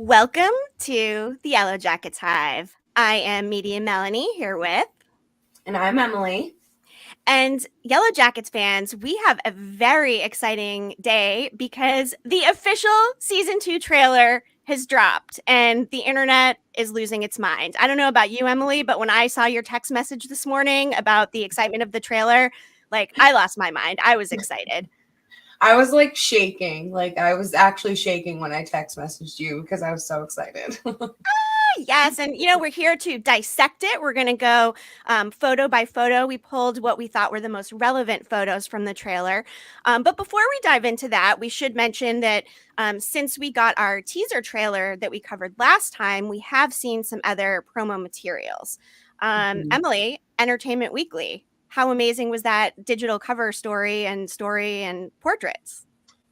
Welcome to the Yellowjackets Hive. I am Media Melanie here with. And I'm Emily. And Yellowjackets fans, we have a very exciting day because the official season 2 trailer has dropped and the internet is losing its mind. I don't know about you, Emily, but when I saw your text message this morning about the excitement of the trailer, I lost my mind. I was excited. I was shaking. I was actually shaking when I text messaged you because I was so excited. Yes, and we're here to dissect it. We're going to go photo by photo. We pulled what we thought were the most relevant photos from the trailer. But before we dive into that, we should mention that since we got our teaser trailer that we covered last time, we have seen some other promo materials. Emily, Entertainment Weekly, how amazing was that digital cover story and portraits?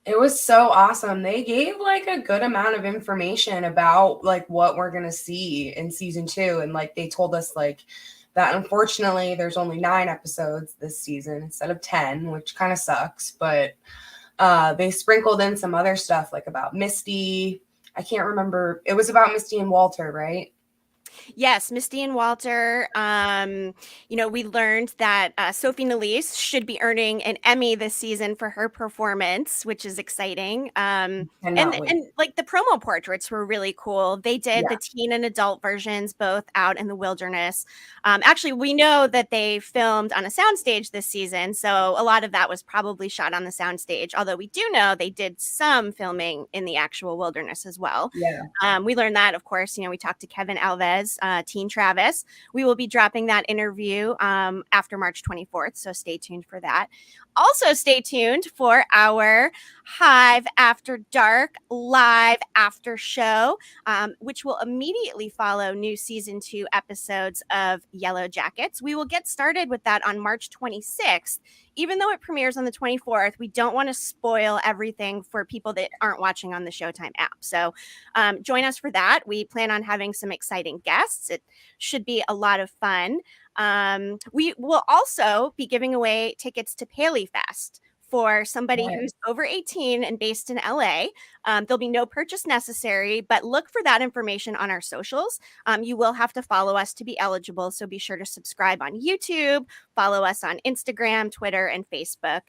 It was so awesome. They gave a good amount of information about what we're going to see in season 2. And they told us that unfortunately there's only 9 episodes this season instead of 10, which kind of sucks. But they sprinkled in some other stuff about Misty. I can't remember. It was about Misty and Walter, right? Yes, Misty and Walter. We learned that Sophie Nelisse should be earning an Emmy this season for her performance, which is exciting. And the promo portraits were really cool. They did the teen and adult versions both out in the wilderness. Actually, we know that they filmed on a soundstage this season, so a lot of that was probably shot on the soundstage. Although we do know they did some filming in the actual wilderness as well. Yeah. We learned that, of course. We talked to Kevin Alves. Teen Travis. We will be dropping that interview after March 24th, so stay tuned for that. Also, stay tuned for our Hive After Dark live after show, which will immediately follow new season 2 episodes of Yellowjackets. We will get started with that on March 26th. Even though it premieres on the 24th, we don't want to spoil everything for people that aren't watching on the Showtime app. So join us for that. We plan on having some exciting guests. It should be a lot of fun. We will also be giving away tickets to Paley Fest for somebody who's over 18 and based in LA. There'll be no purchase necessary, but look for that information on our socials. You will have to follow us to be eligible, so be sure to subscribe on YouTube, follow us on Instagram, Twitter, and Facebook.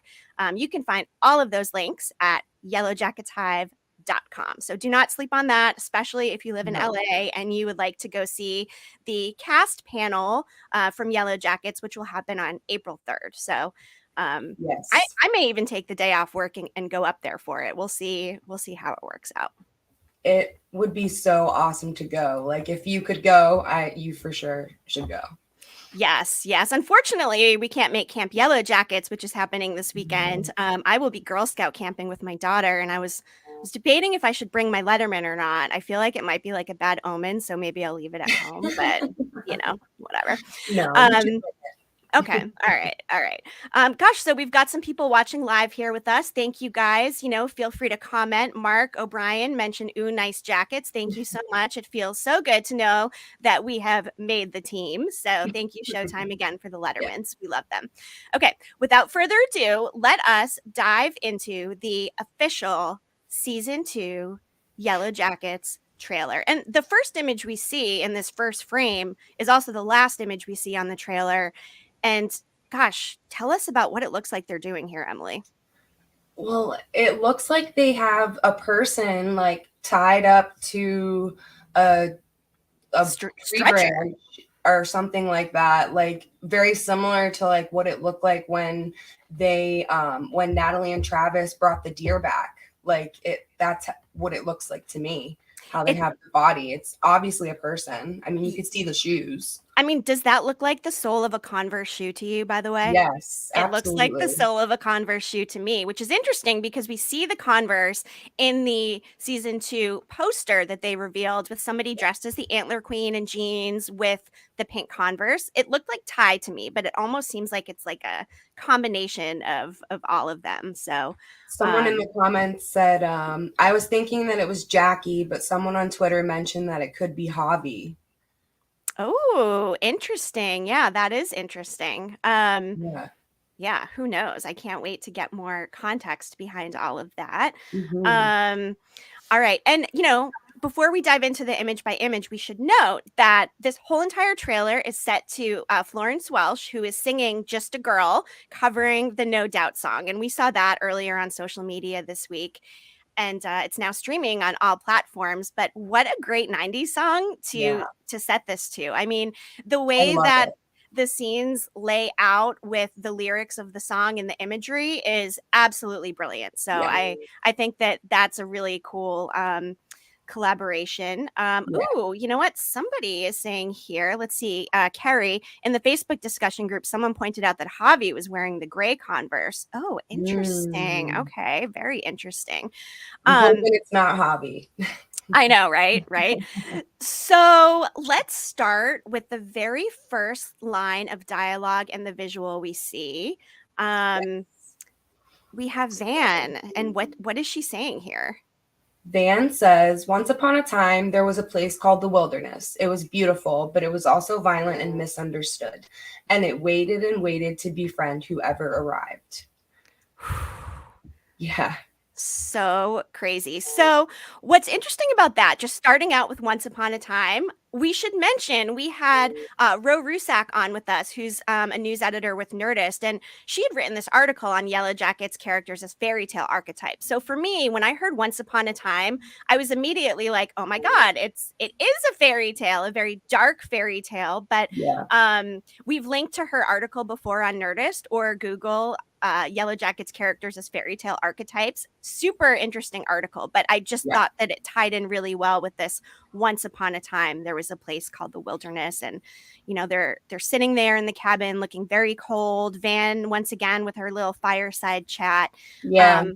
You can find all of those links at yellowjacketshive.com. So do not sleep on that, especially if you live in LA and you would like to go see the cast panel from Yellowjackets, which will happen on April 3rd. So yes, I may even take the day off work and go up there for it. We'll see how it works out. It would be so awesome to go. If you could go, you for sure should go. Yes. Unfortunately, we can't make Camp Yellowjackets, which is happening this weekend. I will be Girl Scout camping with my daughter, and I was debating if I should bring my Letterman or not. I feel like it might be a bad omen, so maybe I'll leave it at home, but whatever. No. Okay. All right. Gosh, so we've got some people watching live here with us. Thank you guys. Feel free to comment. Mark O'Brien mentioned, ooh, nice jackets. Thank you so much. It feels so good to know that we have made the team. So thank you, Showtime, again for the Lettermans. We love them. Okay. Without further ado, let us dive into the official season 2 Yellowjackets trailer. And the first image we see in this first frame is also the last image we see on the trailer. And gosh, tell us about what it looks like they're doing here, Emily. Well, it looks like they have a person tied up to a tree branch or something like that. Very similar to what it looked like when they when Natalie and Travis brought the deer back. That's what it looks like to me. How they have the body. It's obviously a person. I mean, you could see the shoes. I mean, does that look like the sole of a Converse shoe to you, by the way? Yes, absolutely. It looks like the sole of a Converse shoe to me, which is interesting because we see the Converse in the season 2 poster that they revealed with somebody dressed as the Antler Queen in jeans with the pink Converse. It looked like tie to me, but it almost seems like it's a combination of all of them. So someone in the comments said, I was thinking that it was Jackie, but someone on Twitter mentioned that it could be Javi. Oh, interesting. Yeah, that is interesting. Yeah, who knows? I can't wait to get more context behind all of that. Mm-hmm. All right. And, before we dive into the image by image, we should note that this whole entire trailer is set to Florence Welch, who is singing Just a Girl, covering the No Doubt song. And we saw that earlier on social media this week. And it's now streaming on all platforms. But what a great 90s song to set this to. I mean, the way that the scenes lay out with the lyrics of the song and the imagery is absolutely brilliant. So I think that that's a really cool collaboration. Ooh, you know what? Somebody is saying here, let's see, Carrie, in the Facebook discussion group, someone pointed out that Javi was wearing the gray Converse. Oh, interesting. Okay, very interesting. I'm hoping it's not Javi. I know, right? So let's start with the very first line of dialogue and the visual we see. We have Van, and what is she saying here? Van says, once upon a time, there was a place called the wilderness. It was beautiful, but it was also violent and misunderstood. And it waited and waited to befriend whoever arrived. Yeah. So crazy. So what's interesting about that, just starting out with Once Upon a Time, we should mention we had Ro Rusak on with us, who's a news editor with Nerdist, and she had written this article on Yellowjackets characters as fairy tale archetypes. So for me, when I heard Once Upon a Time, I was immediately like, oh my God, it is a fairy tale, a very dark fairy tale. But we've linked to her article before on Nerdist, or Google Yellowjackets characters as fairy tale archetypes. Super interesting article, but I just thought that it tied in really well with this Once Upon a Time. There was a place called the wilderness, and you know, they're sitting there in the cabin looking very cold. Van once again with her little fireside chat. How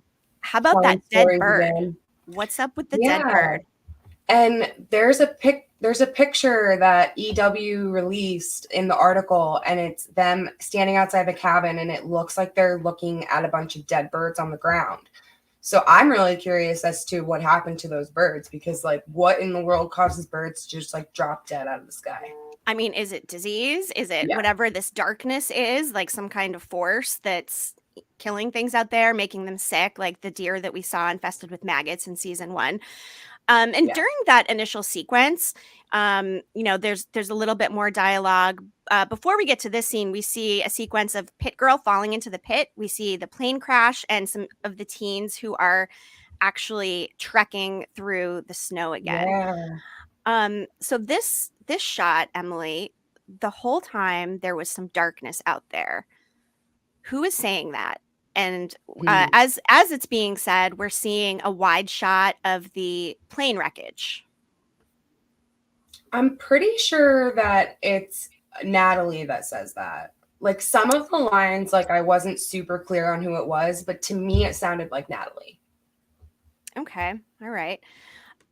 about that dead bird? Van. What's up with the dead bird? And there's a picture that EW released in the article, and it's them standing outside the cabin, and it looks like they're looking at a bunch of dead birds on the ground. So I'm really curious as to what happened to those birds, because like, what in the world causes birds to just like drop dead out of the sky? I mean, is it disease? Is it whatever this darkness is, like some kind of force that's killing things out there, making them sick, like the deer that we saw infested with maggots in season 1? During that initial sequence, you know, there's a little bit more dialogue. Before we get to this scene, we see a sequence of Pit Girl falling into the pit. We see the plane crash and some of the teens who are actually trekking through the snow again. So this shot, Emily, the whole time there was some darkness out there. Who is saying that? And as it's being said, we're seeing a wide shot of the plane wreckage. I'm pretty sure that it's Natalie that says that. Like, some of the lines, like, I wasn't super clear on who it was, but to me it sounded like Natalie. Okay. All right.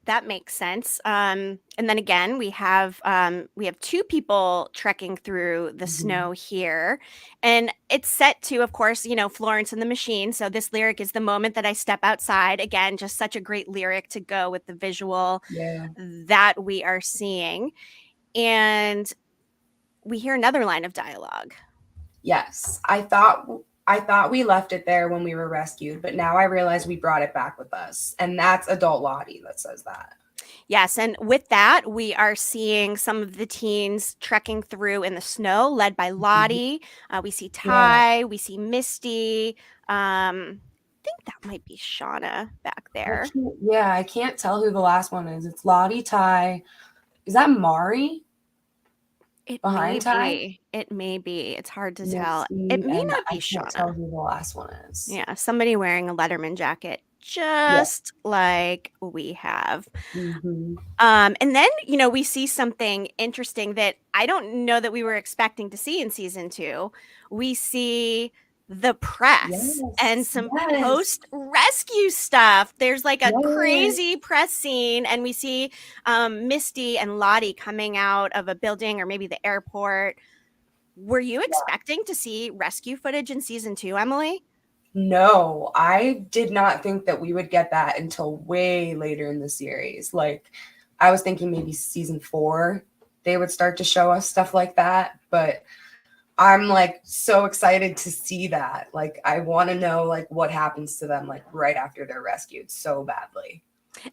That makes sense. And then again, we have 2 people trekking through the snow here, and it's set to, of course, you know, Florence and the Machine. So this lyric is the moment that I step outside. Again, just such a great lyric to go with the visual that we are seeing. And we hear another line of dialogue. Yes, I thought we left it there when we were rescued, but now I realize we brought it back with us. And that's adult Lottie that says that. Yes, and with that, we are seeing some of the teens trekking through in the snow, led by Lottie. We see Ty, we see Misty. I think that might be Shauna back there. I can't tell who the last one is. It's Lottie, Ty. Is that Mari? It may be. It's hard to tell. It may not be Shauna. I can't tell who the last one is. Yeah, somebody wearing a Letterman jacket, just like we have. And then, you know, we see something interesting that I don't know that we were expecting to see in season 2. We see the press and some post-rescue stuff. There's like a crazy press scene, and we see Misty and Lottie coming out of a building or maybe the airport. Were you expecting to see rescue footage in season 2, Emily? No, I did not think that we would get that until way later in the series. Like, I was thinking maybe season 4 they would start to show us stuff like that, but I'm like so excited to see that. Like, I want to know like what happens to them like right after they're rescued so badly.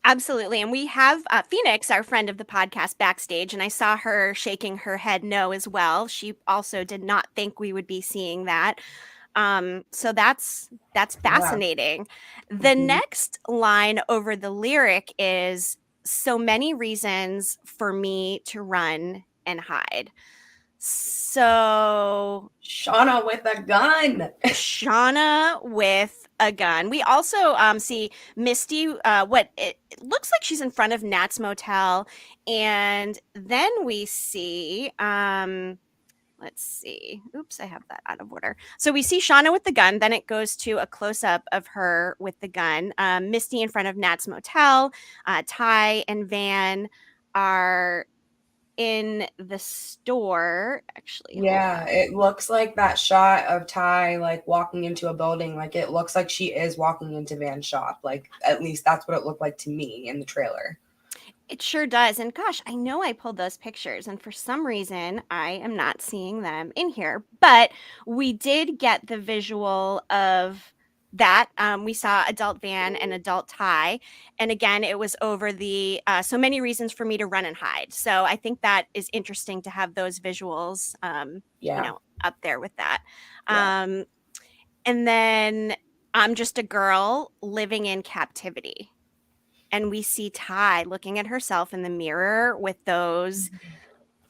Absolutely. And we have Phoenix, our friend of the podcast, backstage, and I saw her shaking her head no as well. She also did not think we would be seeing that. So that's Yeah. fascinating. The Mhm. next line over the lyric is so many reasons for me to run and hide. So Shauna with a gun. Shauna with a gun. We also see Misty. It looks like she's in front of Nat's motel, and then we see. Let's see. Oops, I have that out of order. So we see Shauna with the gun. Then it goes to a close up of her with the gun. Misty in front of Nat's motel. Ty and Van are in the store. Actually, hold Yeah, on. it looks like that shot of Ty like walking into a building. Like it looks like she is walking into Van's shop. Like at least that's what it looked like to me in the trailer. It sure does. And gosh, I know I pulled those pictures, and for some reason, I am not seeing them in here. But we did get the visual of that. We saw adult Van and adult Ty. And again, it was over the so many reasons for me to run and hide. So I think that is interesting to have those visuals, Yeah, up there with that. yeah. Um, and then I'm just a girl living in captivity, and we see Ty looking at herself in the mirror with those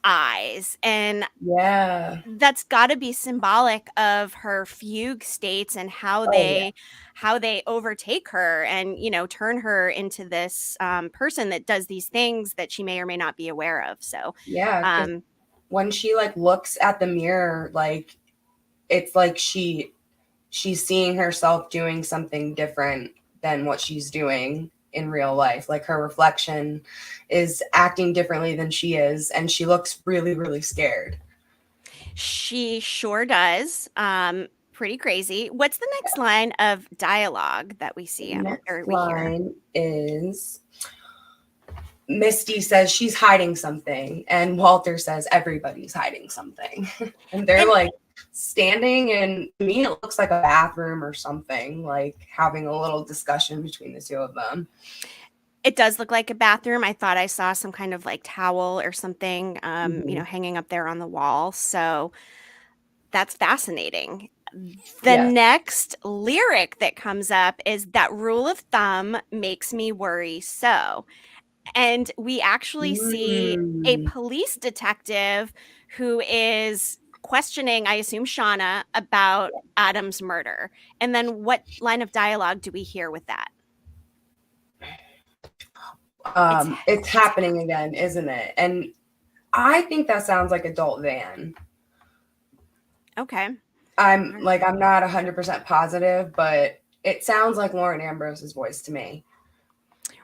eyes. And Yeah. that's got to be symbolic of her fugue states and Oh yeah. how they overtake her and turn her into this person that does these things that she may or may not be aware of. So Yeah, because um when she like looks at the mirror, like it's like she's seeing herself doing something different than what she's doing in real life. Like her reflection is acting differently than she is, and she looks really, really scared. she sure does. Pretty crazy. What's the next line of dialogue that we The see next or we hear? line is Misty says she's hiding something, and Walter says everybody's hiding something. And they're And like standing, and to me, it looks like a bathroom or something, like having a little discussion between the two of them. it does look like a bathroom. I thought I saw some kind of like towel or something, Mm-hmm. hanging up there on the wall. So that's fascinating. The Yes. next lyric that comes up is that rule of thumb makes me worry so. And we actually see a Mm. police detective who is questioning, I assume, Shauna about Adam's murder. And then what line of dialogue do we hear with that? It's It's it's happening again, isn't it? And I think that sounds like adult Van. okay. I'm not 100% positive, but it sounds like Lauren Ambrose's voice to me.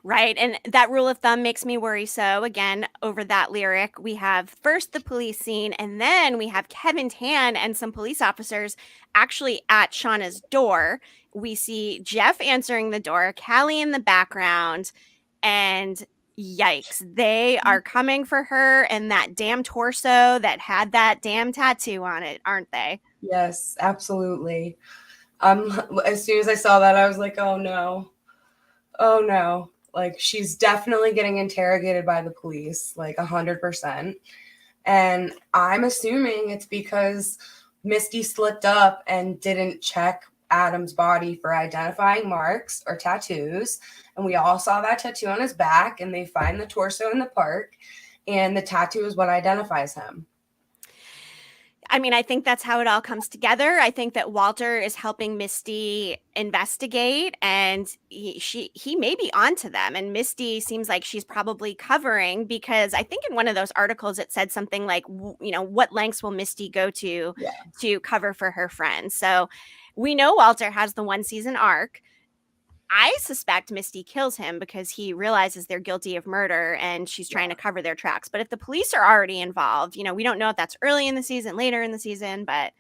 Right. And that rule of thumb makes me worry. So, again, over that lyric, we have first the police scene, and then we have Kevin Tan and some police officers actually at Shauna's door. We see Jeff answering the door, Callie in the background, and yikes, they are coming for her and that damn torso that had that damn tattoo on it, aren't they? Yes, absolutely. As soon as I saw that, I was like, oh no. Oh no. Like she's definitely getting interrogated by the police, like 100%. And I'm assuming it's because Misty slipped up and didn't check Adam's body for identifying marks or tattoos. And we all saw that tattoo on his back, and they find the torso in the park, and the tattoo is what identifies him. I mean, I think that's how it all comes together. I think that Walter is helping Misty investigate, and he may be onto them. And Misty seems like she's probably covering, because I think in one of those articles it said something like, what lengths will Misty go to Yeah. cover for her friends? So we know Walter has the 1 season arc. I suspect Misty kills him because he realizes they're guilty of murder and she's trying to cover their tracks. But if the police are already involved, we don't know if that's early in the season, later in the season, but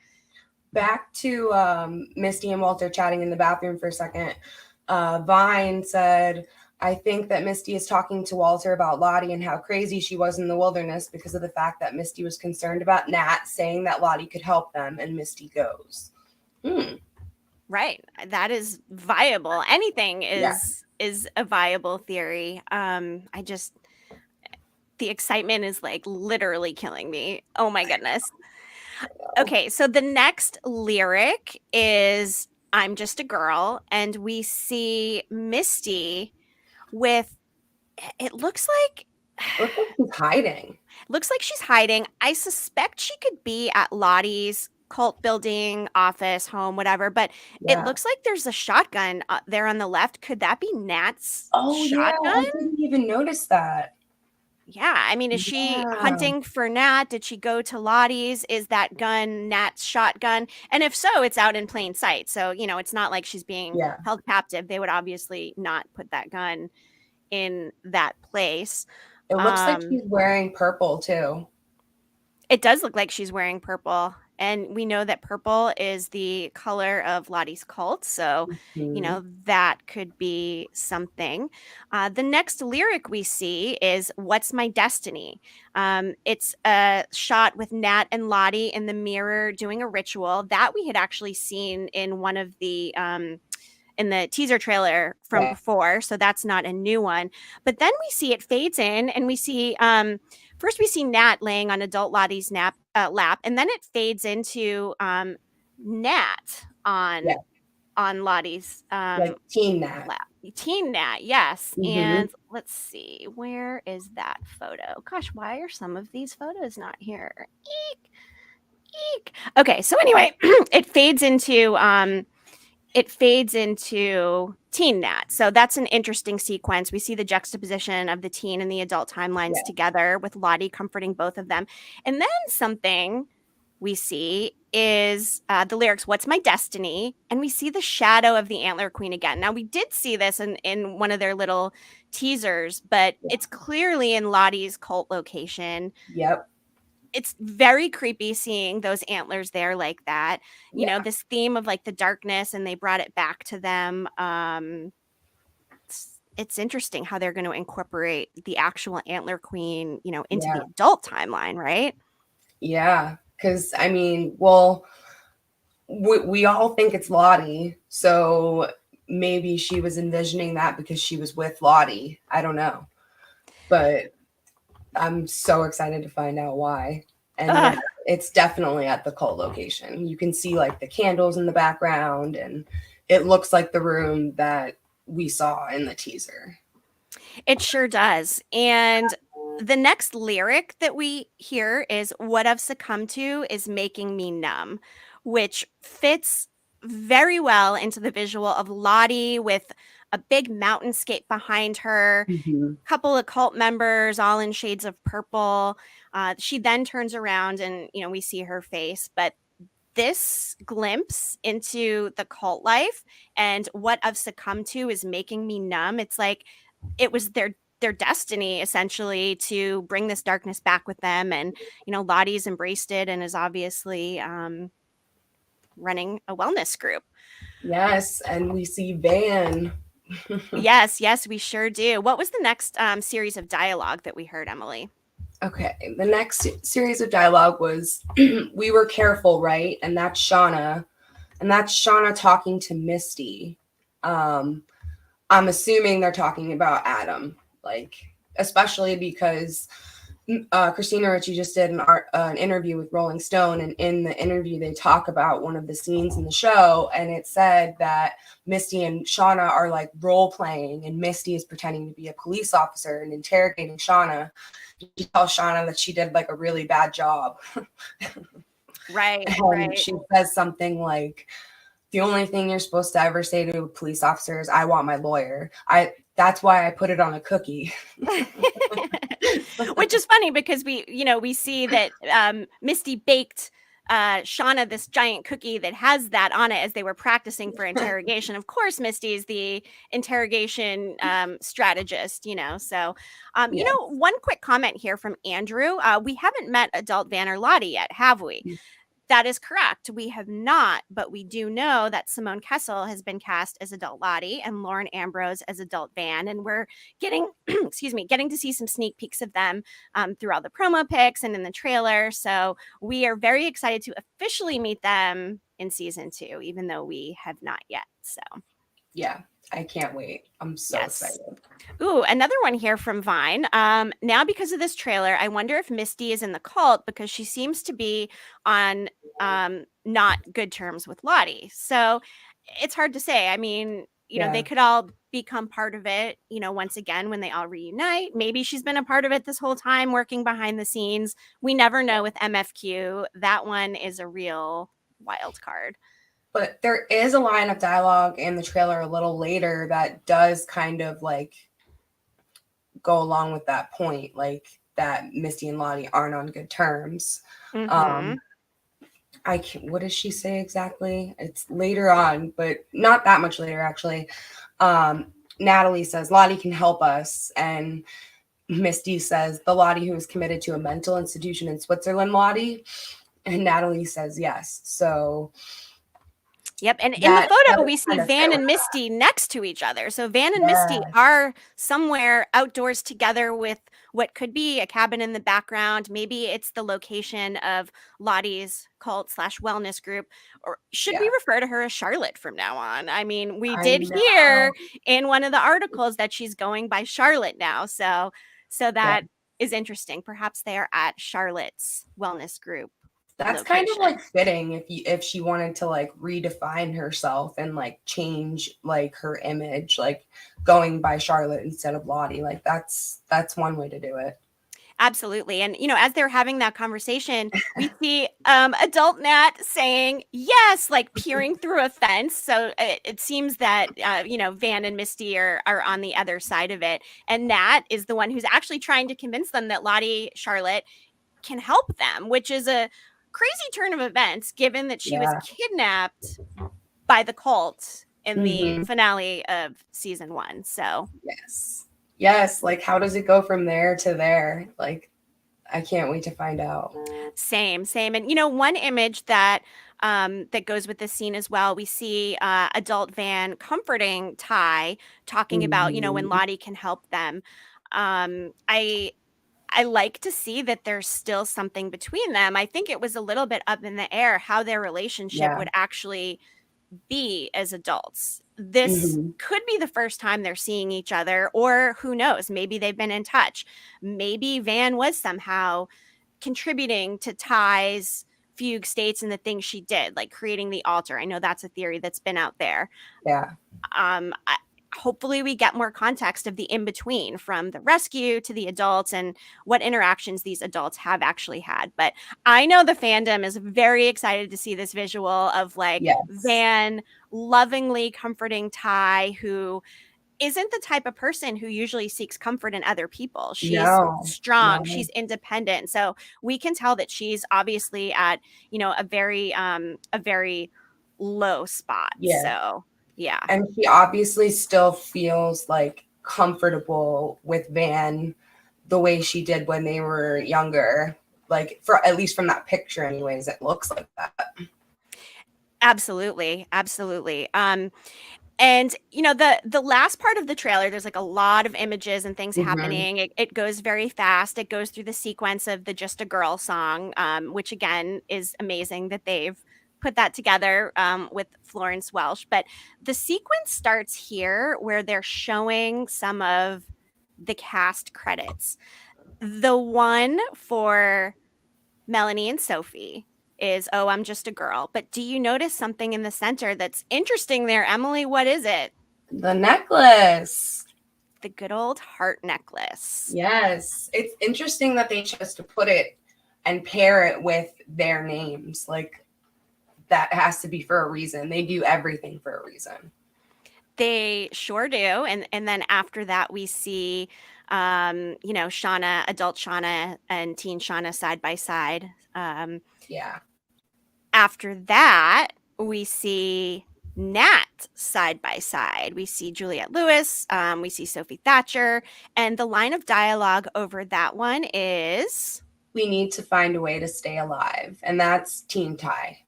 Back to Misty and Walter chatting in the bathroom for a second. Vine said, I think that Misty is talking to Walter about Lottie and how crazy she was in the wilderness because of the fact that Misty was concerned about Nat, saying that Lottie could help them, and Misty goes. right. That is viable. Anything Yeah. is is a viable theory. The excitement is like literally killing me. Oh my goodness. Okay, so the next lyric is I'm just a girl, and we see Misty with it looks like She's hiding. looks like she's hiding. I suspect she could be at Lottie's cult building, office, home, whatever, but it Yeah. looks like there's a shotgun there on the left. Could that be Nat's Oh yeah, shotgun? I didn't even notice that. Yeah, I mean, is she Yeah. hunting for Nat? Did she go to Lottie's? Is that gun Nat's shotgun? And if so, it's out in plain sight. So, you know, it's not like she's being Yeah. held captive. They would obviously not put that gun in that place. It looks like she's wearing purple too. It does look like she's wearing purple. And we know that purple is the color of Lottie's cult. So, you know, that could be something. The next lyric we see is What's My Destiny? It's a shot with Nat and Lottie in the mirror doing a ritual that we had actually seen in one of the in the teaser trailer from before. So that's not a new one. But then we see it fades in and we see first we see Nat laying on adult Lottie's lap, and then it fades into Nat on Lottie's like teen Nat. lap. Teen Nat, yes. Mhm. And let's see, where is that photo? Gosh, why are some of these photos not here? Eek. Eek. Okay, so anyway, it fades into teen Nat. So that's an interesting sequence. We see the juxtaposition of the teen and the adult timelines together with Lottie comforting both of them. And then something we see is the lyrics, What's My Destiny? And we see the shadow of the Antler Queen again. Now, we did see this in one of their little teasers, but it's clearly in Lottie's cult location. Yep. It's very creepy seeing those antlers there like that. You know, this theme of like the darkness, and they brought it back to them. It's interesting how they're going to incorporate the actual Antler Queen, you know, into the adult timeline, right? Yeah, because I mean, well, we all think it's Lottie, so maybe she was envisioning that because she was with Lottie. I don't know, but I'm so excited to find out why. And it's definitely at the cult location. You can see like the candles in the background, and it looks like the room that we saw in the teaser. It sure does. And the next lyric that we hear is What I've succumbed to is making me numb, which fits very well into the visual of Lottie with a big mountainscape behind her, couple of cult members all in shades of purple. She then turns around and, you know, we see her face, but this glimpse into the cult life and what I've succumbed to is making me numb. It's like it was their destiny essentially to bring this darkness back with them. And, you know, Lottie's embraced it and is obviously running a wellness group. Yes. And we see Van. Yes, we sure do. What was the next series of dialogue that we heard, Emily? Okay, the next series of dialogue was We Were Careful, right? And that's Shauna. And that's Shauna talking to Misty. I'm assuming they're talking about Adam, like, especially because Christina Ricci just did an interview with Rolling Stone, and in the interview they talk about one of the scenes in the show, and it said that Misty and Shauna are like role playing, and Misty is pretending to be a police officer and interrogating Shauna. She tells Shauna that she did like a really bad job. Right. She says something like, the only thing you're supposed to ever say to a police officer is, I want my lawyer. That's why I put it on a cookie. Which is funny because we see that Misty baked Shauna this giant cookie that has that on it as they were practicing for interrogation. Of course, Misty is the interrogation strategist, you know. So, you know, one quick comment here from Andrew. We haven't met adult Van or Lottie yet, have we? That is correct. We have not, but we do know that Simone Kessell has been cast as adult Lottie and Lauren Ambrose as adult Van, and we're getting, getting to see some sneak peeks of them through all the promo pics and in the trailer. So we are very excited to officially meet them in season 2, even though we have not yet. So Yeah, I can't wait. I'm so excited. Ooh, another one here from Vine. Now because of this trailer, I wonder if Misty is in the cult because she seems to be on not good terms with Lottie. So it's hard to say. I mean, they could all become part of it, once again when they all reunite. Maybe she's been a part of it this whole time, working behind the scenes. We never know with MFQ. That one is a real wild card. But there is a line of dialogue in the trailer a little later that does kind of like go along with that point, like that Misty and Lottie aren't on good terms. Mm-hmm. What does she say exactly? It's later on, but not that much later actually. Natalie says Lottie can help us, and Misty says the Lottie who is committed to a mental institution in Switzerland, Lottie, and Natalie says yes. So yep. And in the photo, we see Van and Misty next to each other. So Van and Misty are somewhere outdoors together with what could be a cabin in the background. Maybe it's the location of Lottie's cult/wellness group. Or should we refer to her as Charlotte from now on? I mean, we did hear in one of the articles that she's going by Charlotte now. So that is interesting. Perhaps they are at Charlotte's wellness group. That's location. Kind of like fitting if she wanted to like redefine herself and like change like her image, like going by Charlotte instead of Lottie. Like that's one way to do it. Absolutely. And, as they're having that conversation, we see adult Nat saying yes, like peering through a fence. So it seems that, Van and Misty are on the other side of it. And Nat is the one who's actually trying to convince them that Lottie, Charlotte can help them, which is a crazy turn of events, given that she was kidnapped by the cult in the finale of season 1. So yes, like how does it go from there to there? Like I can't wait to find out. Same. And one image that that goes with this scene as well, we see adult Van comforting Ty, talking about when Lottie can help them. I like to see that there's still something between them. I think it was a little bit up in the air how their relationship would actually be as adults. This could be the first time they're seeing each other, or who knows, maybe they've been in touch. Maybe Van was somehow contributing to Ty's fugue states and the things she did, like creating the altar. I know that's a theory that's been out there. Hopefully we get more context of the in-between, from the rescue to the adults, and what interactions these adults have actually had. But I know the fandom is very excited to see this visual of Van lovingly comforting Ty, who isn't the type of person who usually seeks comfort in other people. She's strong. She's independent. So we can tell that she's obviously at, a very low spot. So yeah. And she obviously still feels like comfortable with Van the way she did when they were younger. Like at least from that picture anyways, it looks like that. Absolutely. And the last part of the trailer, there's like a lot of images and things happening. It goes very fast. It goes through the sequence of the Just a Girl song, which again is amazing that they've put that together with Florence Welch. But the sequence starts here where they're showing some of the cast credits. The one for Melanie and Sophie is "Oh, I'm Just a Girl." But do you notice something in the center that's interesting there, Emily? What is it? The necklace. The good old heart necklace. Yes. It's interesting that they chose to put it and pair it with their names. Like, that has to be for a reason. They do everything for a reason. They sure do. And then after that, we see, Shauna, adult Shauna and teen Shauna side by side. After that, we see Nat side by side. We see Juliette Lewis. We see Sophie Thatcher. And the line of dialogue over that one is, "We need to find a way to stay alive." And that's Teen Ty.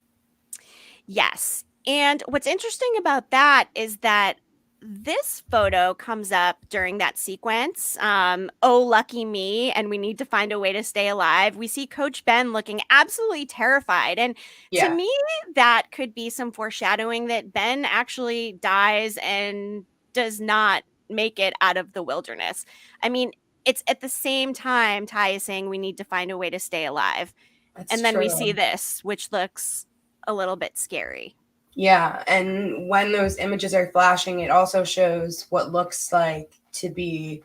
Yes. And what's interesting about that is that this photo comes up during that sequence. Oh, lucky me. And we need to find a way to stay alive. We see Coach Ben looking absolutely terrified. And to me, that could be some foreshadowing that Ben actually dies and does not make it out of the wilderness. I mean, it's at the same time Ty is saying we need to find a way to stay alive. And then we see this, which looks a little bit scary. Yeah, and when those images are flashing, it also shows what looks like to be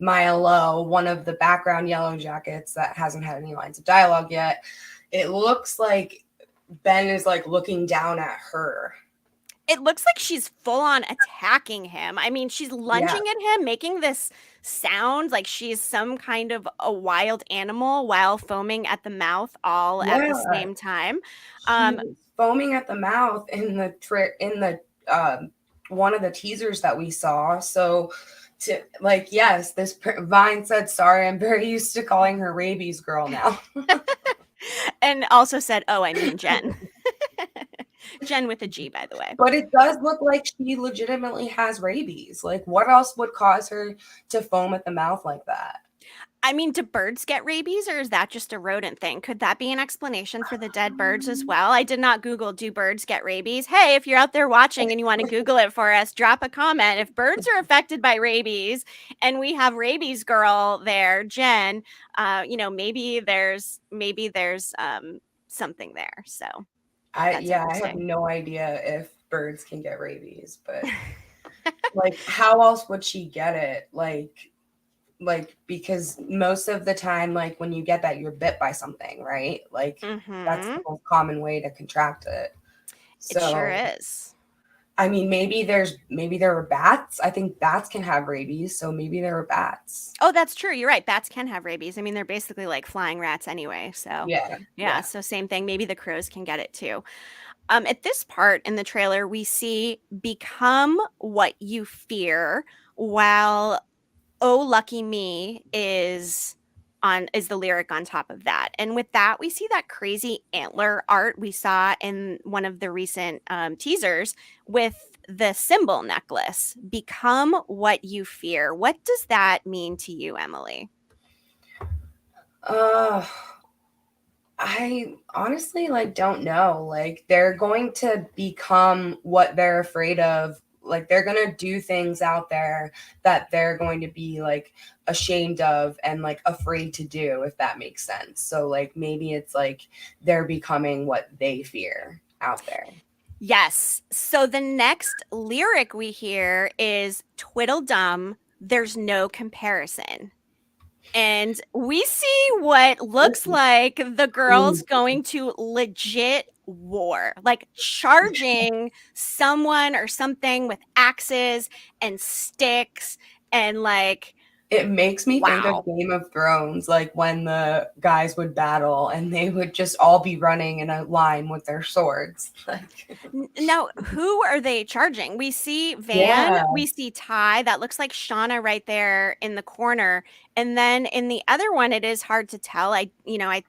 Maya Lowe, one of the background Yellowjackets that hasn't had any lines of dialogue yet. It looks like Ben is like looking down at her. It looks like she's full on attacking him. I mean, she's lunging at him, making this sound like she's some kind of a wild animal while foaming at the mouth all at the same time. Foaming at the mouth in the one of the teasers that we saw. So to like, yes, this Vine said, sorry, I'm very used to calling her rabies girl now. And also said, oh, I mean Jen. Jen with a G, by the way. But it does look like she legitimately has rabies. Like, what else would cause her to foam at the mouth like that? I mean, do birds get rabies, or is that just a rodent thing? Could that be an explanation for the dead birds as well? I did not Google, do birds get rabies? Hey, if you're out there watching and you want to Google it for us, drop a comment. If birds are affected by rabies and we have rabies girl there, Jen, maybe there's something there. So I have no idea if birds can get rabies, but like, how else would she get it? Like, because most of the time, like, when you get that, you're bit by something, right? Like, that's the most common way to contract it. So, it sure is. I mean, maybe there are bats. I think bats can have rabies, so maybe there are bats. Oh, that's true. You're right. Bats can have rabies. I mean, they're basically like flying rats anyway. So yeah. So same thing. Maybe the crows can get it too. At this part in the trailer, we see become what you fear, while oh lucky me is the lyric on top of that. And with that, we see that crazy antler art we saw in one of the recent teasers with the symbol necklace. Become what you fear. What does that mean to you, Emily? I honestly don't know. Like, they're going to become what they're afraid of. Like, they're going to do things out there that they're going to be like ashamed of and like afraid to do, if that makes sense. So like, maybe it's like they're becoming what they fear out there. Yes. So the next lyric we hear is Twiddledum, there's no comparison. And we see what looks like the girls going to legit war, like charging someone or something with axes and sticks, and like, it makes me think of Game of Thrones, like when the guys would battle and they would just all be running in a line with their swords. Now, who are they charging? We see Van, we see Ty. That looks like Shauna right there in the corner. And then in the other one, it is hard to tell. I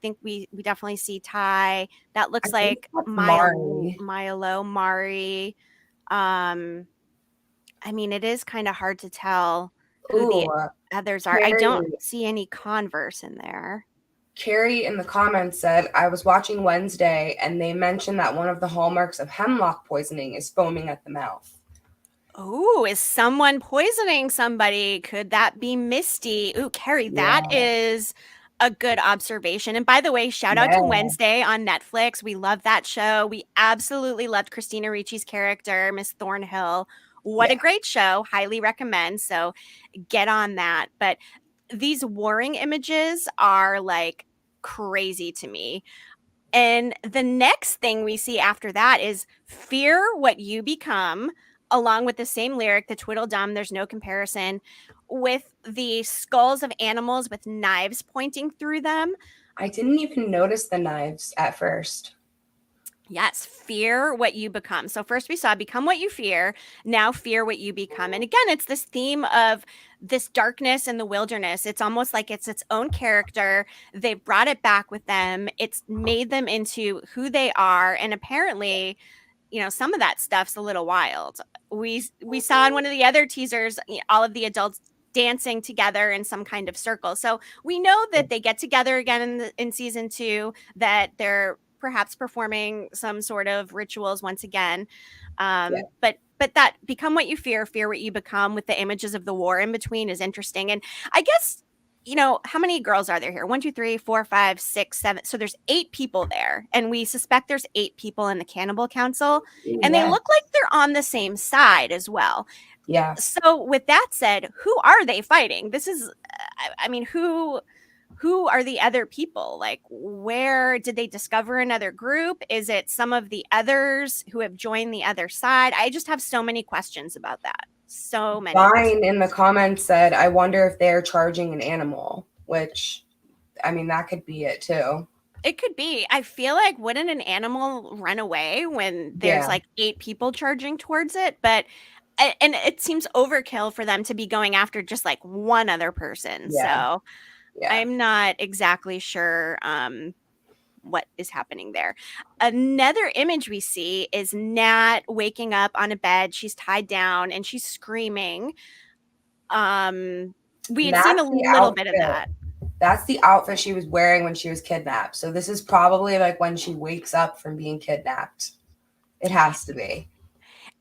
think we definitely see Ty. That looks like Milo, Mari. I mean, it is kind of hard to tell who the others are. Carrie, I don't see any Converse in there. Carrie in the comments said, I was watching Wednesday and they mentioned that one of the hallmarks of hemlock poisoning is foaming at the mouth. Oh, is someone poisoning somebody? Could that be Misty? Ooh, Carrie, that is a good observation. And by the way, shout out to Wednesday on Netflix. We love that show. We absolutely loved Christina Ricci's character, Miss Thornhill. What a great show. Highly recommend. So get on that. But these warring images are like crazy to me. And the next thing we see after that is fear what you become, along with the same lyric, the Twiddledum, there's no comparison, with the skulls of animals with knives pointing through them. I didn't even notice the knives at first. Yes, fear what you become. So first we saw become what you fear, now fear what you become. And again, it's this theme of this darkness in the wilderness. It's almost like it's its own character. They've brought it back with them. It's made them into who they are. And apparently some of that stuff's a little wild. We saw in one of the other teasers all of the adults dancing together in some kind of circle. So we know that they get together again in season 2, that they're perhaps performing some sort of rituals once again. But that become what you fear what you become, with the images of the war in between, is interesting. And I guess, how many girls are there here? 1, 2, 3, 4, 5, 6, 7. So there's 8 people there. And we suspect there's 8 people in the Cannibal Council. And they look like they're on the same side as well. Yeah. So with that said, who are they fighting? This is, who are the other people? Like, where did they discover another group? Is it some of the others who have joined the other side? I just have so many questions about that. So many. Vine in the comments said, I wonder if they're charging an animal, which, that could be it too. It could be. I feel like, wouldn't an animal run away when there's like 8 people charging towards it? And it seems overkill for them to be going after just like one other person. Yeah. So I'm not exactly sure what is happening there. Another image we see is Nat waking up on a bed. She's tied down and she's screaming. We had seen a little bit of that. That's the outfit she was wearing when she was kidnapped. So this is probably like when she wakes up from being kidnapped. It has to be.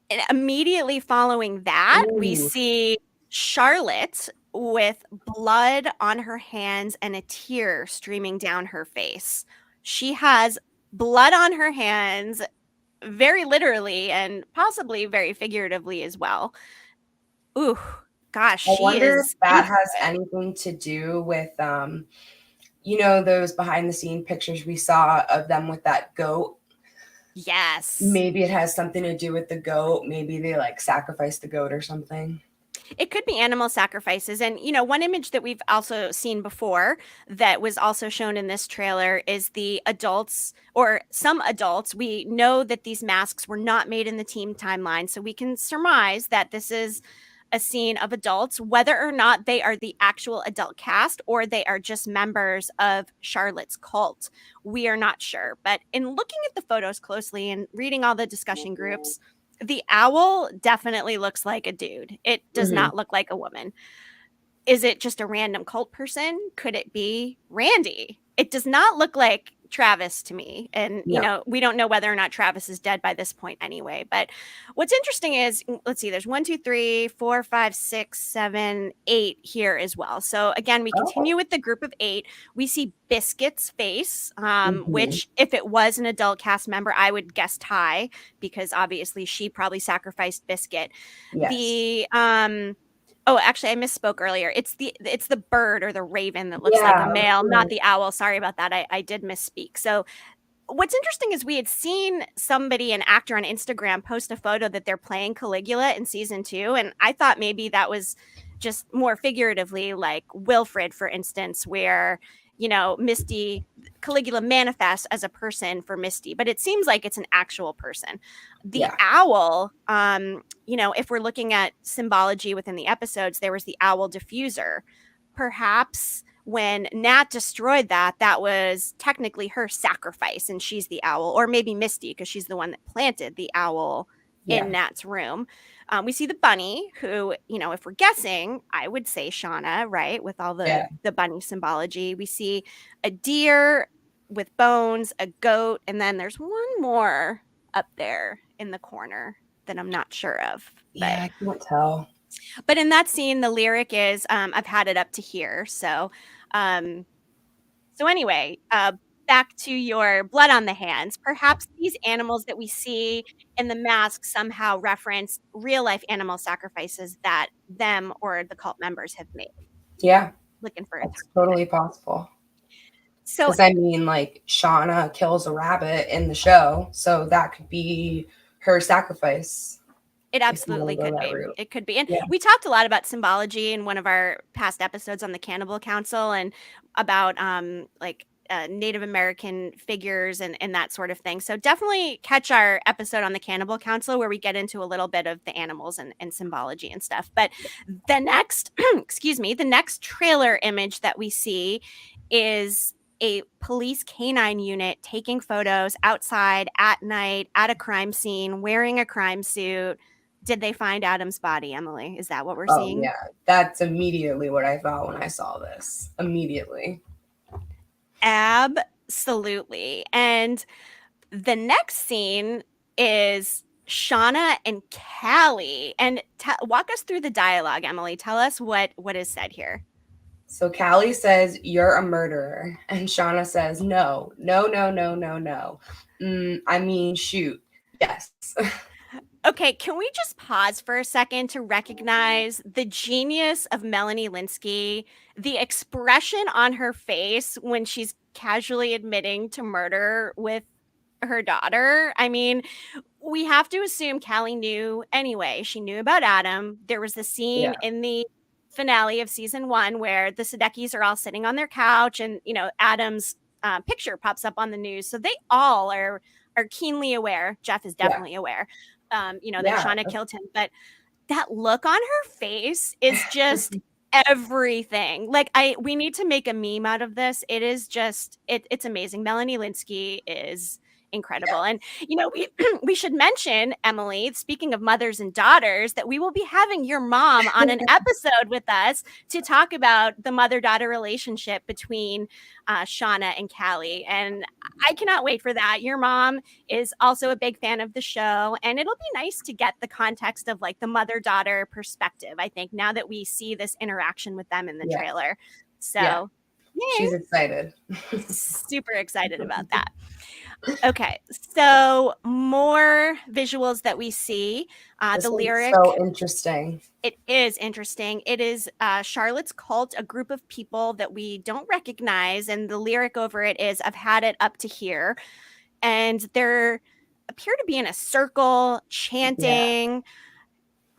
And immediately following that, we see Charlotte with blood on her hands and a tear streaming down her face. She has blood on her hands, very literally and possibly very figuratively as well. Ooh, gosh. I wonder if that has anything to do with, those behind the scene pictures we saw of them with that goat. Yes. Maybe it has something to do with the goat. Maybe they sacrificed the goat or something. It could be animal sacrifices. And, one image that we've also seen before that was also shown in this trailer is the adults, or some adults. We know that these masks were not made in the team timeline. So we can surmise that this is a scene of adults, whether or not they are the actual adult cast or they are just members of Charlotte's cult. We are not sure. But in looking at the photos closely and reading all the discussion groups, the owl definitely looks like a dude. It does not look like a woman. Is it just a random cult person? Could it be Randy? It does not look like Travis to me. And, we don't know whether or not Travis is dead by this point anyway. But what's interesting is, let's see, there's 1, 2, 3, 4, 5, 6, 7, 8 here as well. So again, we continue with the group of 8. We see Biscuit's face, which if it was an adult cast member, I would guess Ty, because obviously she probably sacrificed Biscuit. Yes. Oh, actually, I misspoke earlier. It's the bird or the raven that looks like a male, not the owl. Sorry about that. I did misspeak. So what's interesting is we had seen an actor on Instagram, post a photo that they're playing Caligula in season 2. And I thought maybe that was just more figuratively like Wilfred, for instance, where, Caligula manifests as a person for Misty, but it seems like it's an actual person. The owl, if we're looking at symbology within the episodes, there was the owl diffuser. Perhaps when Nat destroyed that was technically her sacrifice and she's the owl, or maybe Misty, because she's the one that planted the owl in Nat's room. We see the bunny, who, if we're guessing, I would say Shauna, right? With all the bunny symbology. We see a deer with bones, a goat, and then there's one more up there in the corner that I'm not sure of. Yeah, I can't tell. But in that scene, the lyric is, I've had it up to here. So anyway, back to your blood on the hands. Perhaps these animals that we see in the mask somehow reference real life animal sacrifices that them or the cult members have made. Yeah. Looking for it. It's totally possible. So, Shauna kills a rabbit in the show. So that could be her sacrifice. It absolutely could be. It could be. And we talked a lot about symbology in one of our past episodes on the Cannibal Council and about Native American figures and that sort of thing. So definitely catch our episode on the Cannibal Council where we get into a little bit of the animals and symbology and stuff. But the next, the next trailer image that we see is a police canine unit taking photos outside at night at a crime scene, wearing a crime suit. Did they find Adam's body, Emily? Is that what we're seeing? Yeah, that's immediately what I thought when I saw this. Immediately. Absolutely. And the next scene is Shauna and Callie. And walk us through the dialogue, Emily. Tell us what is said here. So Callie says, "You're a murderer." And Shauna says, No. I mean, shoot. Yes. Okay, can we just pause for a second to recognize the genius of Melanie Lynskey, the expression on her face when she's casually admitting to murder with her daughter? I mean, we have to assume Callie knew anyway. She knew about Adam. There was the scene in the finale of season 1 where the Sadeckis are all sitting on their couch and, you know, Adam's picture pops up on the news. So they all are keenly aware. Jeff is definitely aware. You know, that Shauna killed him. But that look on her face is just everything. Like, we need to make a meme out of this. It is just, it's amazing. Melanie Lynskey is incredible. And, you know, we should mention, Emily, speaking of mothers and daughters, that we will be having your mom on an episode with us to talk about the mother-daughter relationship between Shauna and Callie. And I cannot wait for that. Your mom is also a big fan of the show, and it'll be nice to get the context of like the mother-daughter perspective, I think, now that we see this interaction with them in the trailer. So she's excited. Super excited about that. Okay, so more visuals that we see. The lyric, so interesting. It is interesting. It is Charlotte's Cult, a group of people that we don't recognize, and the lyric over it is, "I've had it up to here," and they appear to be in a circle chanting.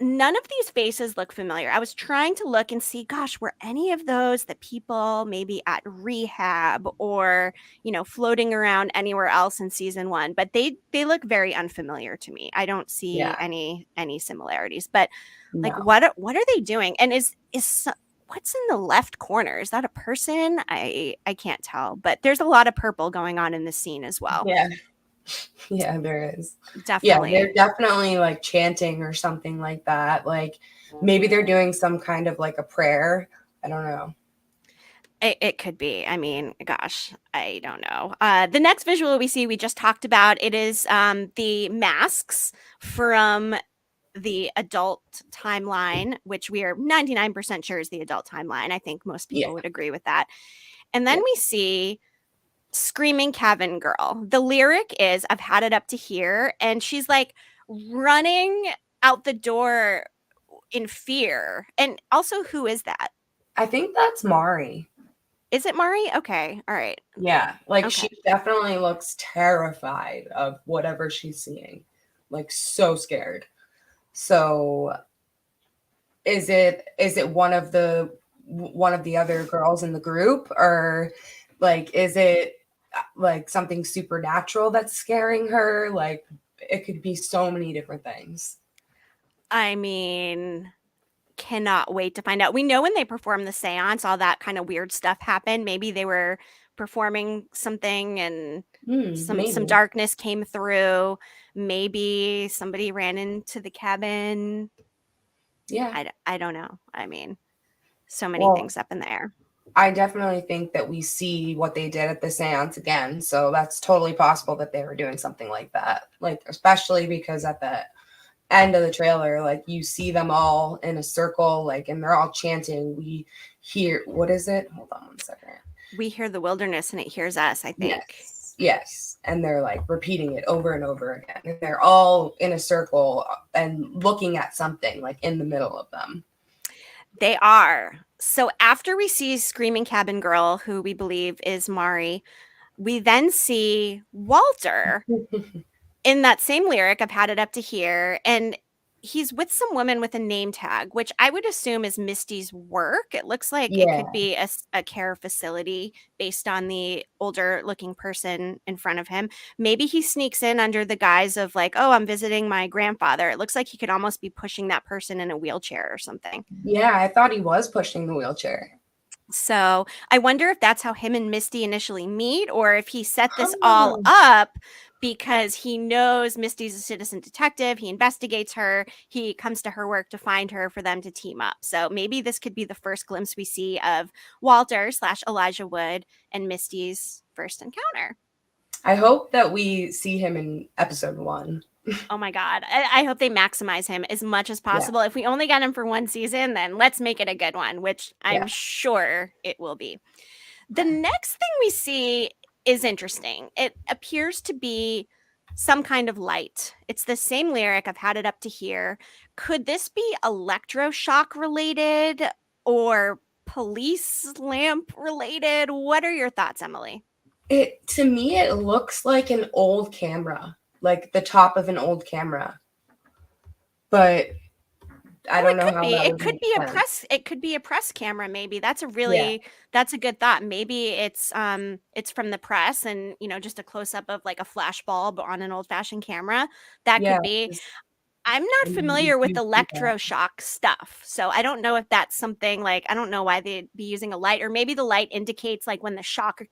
None of these faces look familiar. I was trying to look and see, gosh, were any of those the people maybe at rehab or, you know, floating around anywhere else in season 1? But they look very unfamiliar to me. I don't see any similarities. But like, what are they doing? And is what's in the left corner? Is that a person? I can't tell. But there's a lot of purple going on in the scene as well. Yeah, there is. Definitely. Yeah, they're definitely like chanting or something like that. Like maybe they're doing some kind of like a prayer. I don't know. It could be. I mean, gosh, I don't know. The next visual we see, we just talked about. It is the masks from the adult timeline, which we are 99% sure is the adult timeline. I think most people would agree with that. And then we see Screaming Cabin Girl. The lyric is, "I've had it up to here," and she's like running out the door in fear. And also, who is that? I think that's Mari. Is it Mari? Okay, all right. Yeah, like she definitely looks terrified of whatever she's seeing, like so scared. So is it one of the other girls in the group, or like is it like something supernatural that's scaring her? Like it could be so many different things. I mean, cannot wait to find out. We know when they perform the seance, all that kind of weird stuff happened. Maybe they were performing something and some darkness came through. Maybe somebody ran into the cabin. Yeah, I don't know. I mean, so many things up in the air. I definitely think that we see what they did at the seance again. So that's totally possible that they were doing something like that. Like, especially because at the end of the trailer, like you see them all in a circle, like, and they're all chanting. We hear, what is it? Hold on one second. We hear the wilderness and it hears us, I think. Yes. And they're like repeating it over and over again. And they're all in a circle and looking at something like in the middle of them. They are. So after we see Screaming Cabin Girl, who we believe is Mari, we then see Walter in that same lyric, "I've had it up to here." And he's with some woman with a name tag, which I would assume is Misty's work. It looks like it could be a care facility based on the older looking person in front of him. Maybe he sneaks in under the guise of like, "Oh, I'm visiting my grandfather." It looks like he could almost be pushing that person in a wheelchair or something. Yeah, I thought he was pushing the wheelchair. So I wonder if that's how him and Misty initially meet, or if he set this all Oh, up because he knows Misty's a citizen detective. He investigates her. He comes to her work to find her for them to team up. So maybe this could be the first glimpse we see of Walter / Elijah Wood and Misty's first encounter. I hope that we see him in episode 1. Oh my God. I hope they maximize him as much as Yeah. possible. If we only got him for one season, then let's make it a good one, which I'm Yeah. sure it will be. The next thing we see is interesting. It appears to be some kind of light. It's the same lyric. I've had it up to here. Could this be electroshock related or police lamp related? What are your thoughts, Emily? To me, it looks like an old camera, like the top of an old camera. But I don't know how that It would could make be sense. a press. It could be a press camera. Maybe that's Yeah. that's a good thought. Maybe it's from the press, and just a close up of like a flash bulb on an old fashioned camera. That Yeah. could be. I'm not We familiar with do see that. electroshock stuff, so I don't know if that's something like I don't know why they'd be using a light, or maybe the light indicates like when the shock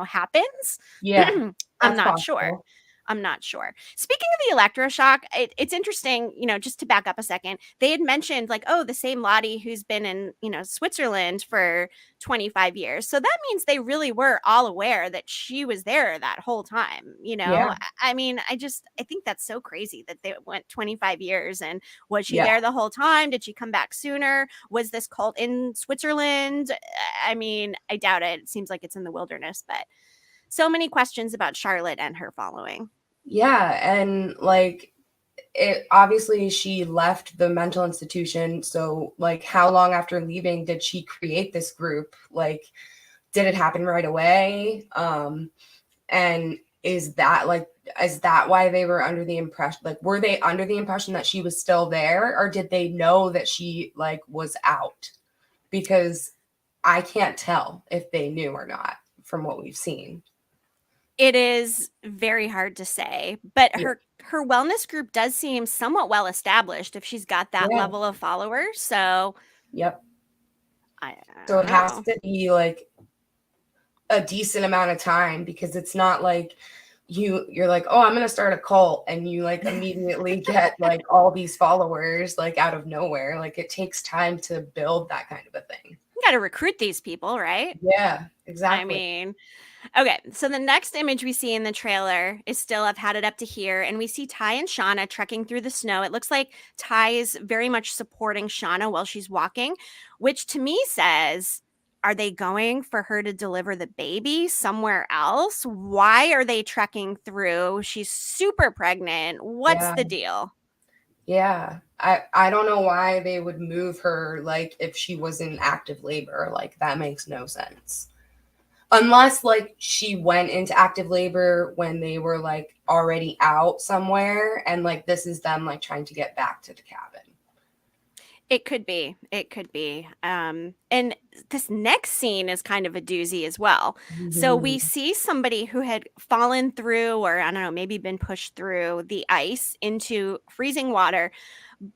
happens. Yeah, I'm that's not sure. possible. I'm not sure. Speaking of the electroshock, it's interesting, just to back up a second. They had mentioned like, oh, the same Lottie who's been in, Switzerland for 25 years. So that means they really were all aware that she was there that whole time, Yeah. I mean, I think that's so crazy that they went 25 years, and was she Yeah. there the whole time? Did she come back sooner? Was this cult in Switzerland? I mean, I doubt it. It seems like it's in the wilderness, but so many questions about Charlotte and her following. Yeah, and like it obviously she left the mental institution, so like how long after leaving did she create this group? Like did it happen right away? And is that why they were under the impression, like were they under the impression that she was still there, or did they know that she like was out? Because I can't tell if they knew or not from what we've seen. It is very hard to say, but Yeah. her wellness group does seem somewhat well established if she's got that Yeah. level of followers. So, Yep. I So it don't has know. to be like a decent amount of time, because it's not like you're like, oh, I'm gonna start a cult and you like immediately get like all these followers like out of nowhere. Like it takes time to build that kind of a thing. You got to recruit these people, right? Yeah, I exactly. mean, okay, so the next image we see in the trailer is still, I've had it up to here, and we see Ty and Shauna trekking through the snow. It looks like Ty is very much supporting Shauna while she's walking, which to me says, are they going for her to deliver the baby somewhere else? Why are they trekking through? She's super pregnant. What's Yeah. the deal? Yeah. I don't know why they would move her like if she was in active labor. Like that makes no sense. Unless like she went into active labor when they were like already out somewhere, and like this is them like trying to get back to the cabin. It could be. It could be. And this next scene is kind of a doozy as well. So we see somebody who had fallen through, or I don't know, maybe been pushed through the ice into freezing water.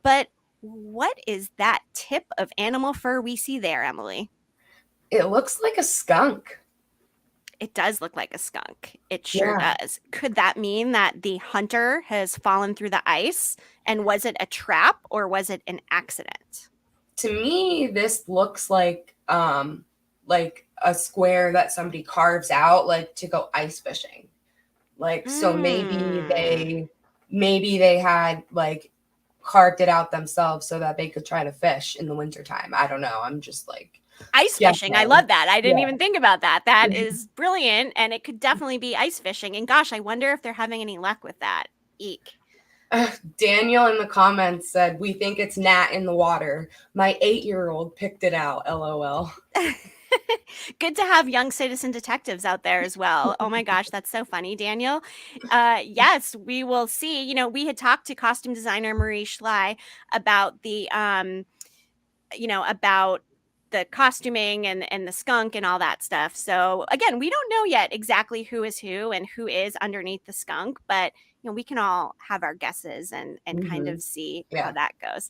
But what is that tip of animal fur we see there, Emily? It looks like a skunk. It does look like a skunk. It sure does. Could that mean that the hunter has fallen through the ice? And was it a trap or was it an accident? To me, this looks like a square that somebody carves out like to go ice fishing. Like so maybe they had like carved it out themselves so that they could try to fish in the wintertime. I don't know. I'm just like ice fishing. I love that. I didn't even think about that. That is brilliant. And it could definitely be ice fishing. And gosh, I wonder if they're having any luck with that. Eek. Daniel in the comments said, we think it's Nat in the water. My 8-year-old picked it out. LOL. Good to have young citizen detectives out there as well. Oh my gosh, that's so funny, Daniel. Yes, we will see. We had talked to costume designer Marie Schley about the about the costuming and the skunk and all that stuff. So again, we don't know yet exactly who is who and who is underneath the skunk, but we can all have our guesses and kind of see how that goes.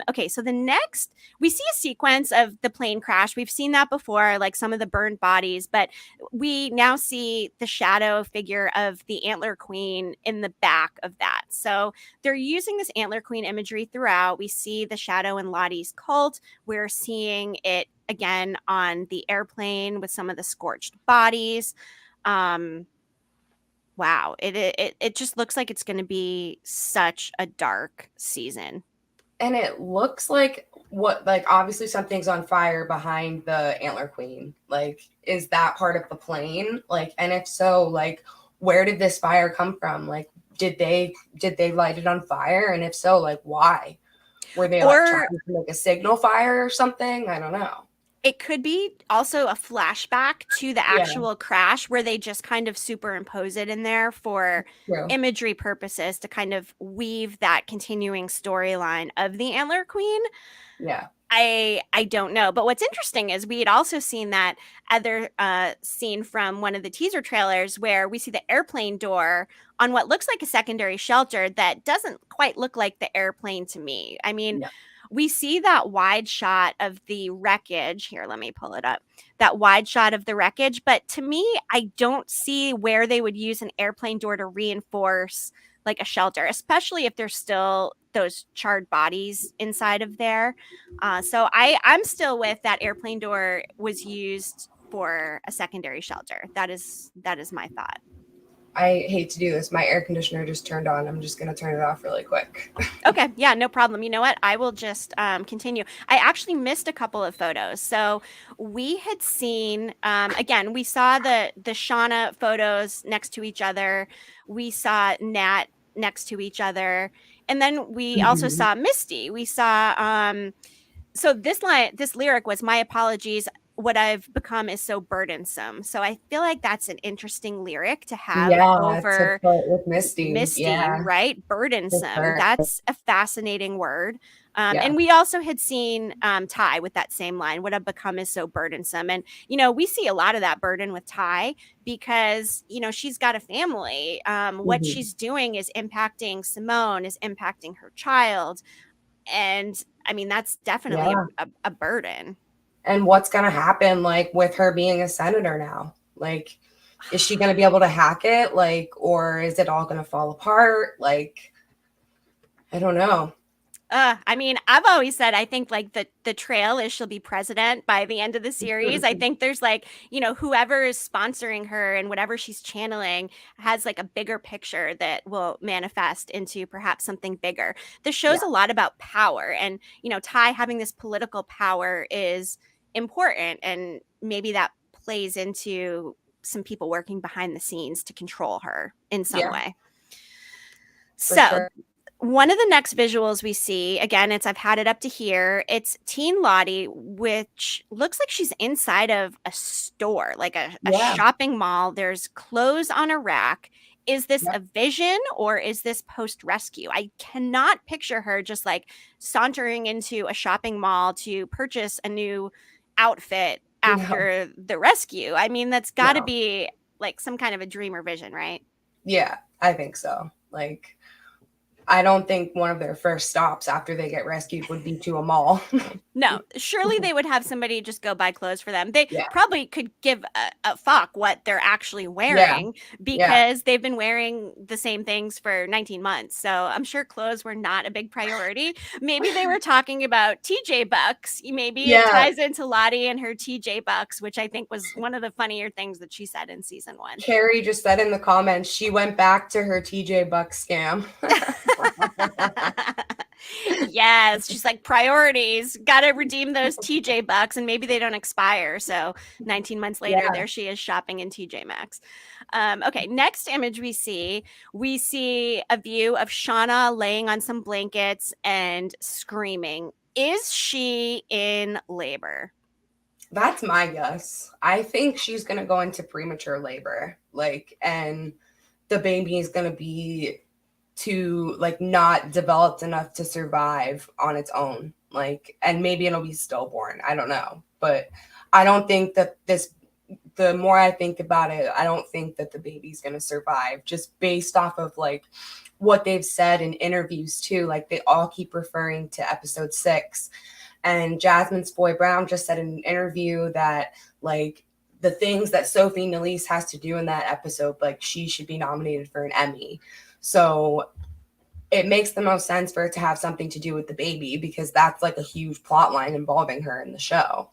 Okay, so the next, we see a sequence of the plane crash. We've seen that before, like some of the burned bodies, but we now see the shadow figure of the Antler Queen in the back of that. So they're using this Antler Queen imagery throughout. We see the shadow in Lottie's cult. We're seeing it again on the airplane with some of the scorched bodies. Wow, it just looks like it's going to be such a dark season. And it looks like obviously something's on fire behind the Antler Queen. Like, is that part of the plane? Like, and if so, like, where did this fire come from? Like, did they light it on fire? And if so, like, why? Were they like trying to make a signal fire or something? I don't know. It could be also a flashback to the actual crash where they just kind of superimpose it in there for imagery purposes to kind of weave that continuing storyline of the Antler Queen. Yeah. I don't know. But what's interesting is we had also seen that other scene from one of the teaser trailers where we see the airplane door on what looks like a secondary shelter that doesn't quite look like the airplane to me. I mean, we see that wide shot of the wreckage. Here, let me pull it up. That wide shot of the wreckage. But to me, I don't see where they would use an airplane door to reinforce like a shelter, especially if there's still those charred bodies inside of there. So I'm still with that airplane door was used for a secondary shelter. That is my thought. I hate to do this. My air conditioner just turned on. I'm just going to turn it off really quick. Okay. Yeah, no problem. You know what? I will just continue. I actually missed a couple of photos. So we had seen, again, we saw the Shauna photos next to each other. We saw Nat next to each other. And then we also saw Misty. We saw, so this lyric was, "My apologies. What I've become is so burdensome." So I feel like that's an interesting lyric to have over to put with Misty, right? Burdensome. That's a fascinating word. And we also had seen Ty with that same line, "What I've become is so burdensome." And, we see a lot of that burden with Ty because, she's got a family. What she's doing is impacting Simone, is impacting her child. And I mean, that's definitely a burden. And what's going to happen, like, with her being a senator now? Like, is she going to be able to hack it? Like, or is it all going to fall apart? Like, I don't know. I mean, I've always said, I think like the trail is she'll be president by the end of the series. I think there's like, whoever is sponsoring her and whatever she's channeling has like a bigger picture that will manifest into perhaps something bigger. The show's a lot about power, and, Ty having this political power is important, and maybe that plays into some people working behind the scenes to control her in some way. One of the next visuals we see, again, I've had it up to here. It's Teen Lottie, which looks like she's inside of a store, like a shopping mall. There's clothes on a rack. Is this a vision or is this post-rescue? I cannot picture her just like sauntering into a shopping mall to purchase a new outfit after the rescue. I mean, that's got to be like some kind of a dream or vision, right? Yeah, I think so. Like, I don't think one of their first stops after they get rescued would be to a mall. No, surely they would have somebody just go buy clothes for them. They probably could give a fuck what they're actually wearing because they've been wearing the same things for 19 months. So I'm sure clothes were not a big priority. Maybe they were talking about TJ Bucks. Maybe it ties into Lottie and her TJ Bucks, which I think was one of the funnier things that she said in season 1. Carrie just said in the comments, she went back to her TJ Bucks scam. Yes, she's like, priorities, gotta redeem those TJ Bucks, and maybe they don't expire. So 19 months later, there she is shopping in TJ Maxx. Okay, next image we see a view of Shauna laying on some blankets and screaming. Is she in labor? That's my guess. I think she's gonna go into premature labor, and the baby is gonna be not developed enough to survive on its own. And maybe it'll be stillborn. I don't know. But I don't think that this the more I think about it, I don't think that the baby's going to survive, just based off of like what they've said in interviews too. Like they all keep referring to episode 6, and Jasmin Savoy Brown just said in an interview that like the things that Sophie Nelisse has to do in that episode, like she should be nominated for an Emmy. So it makes the most sense for it to have something to do with the baby, because that's like a huge plot line involving her in the show.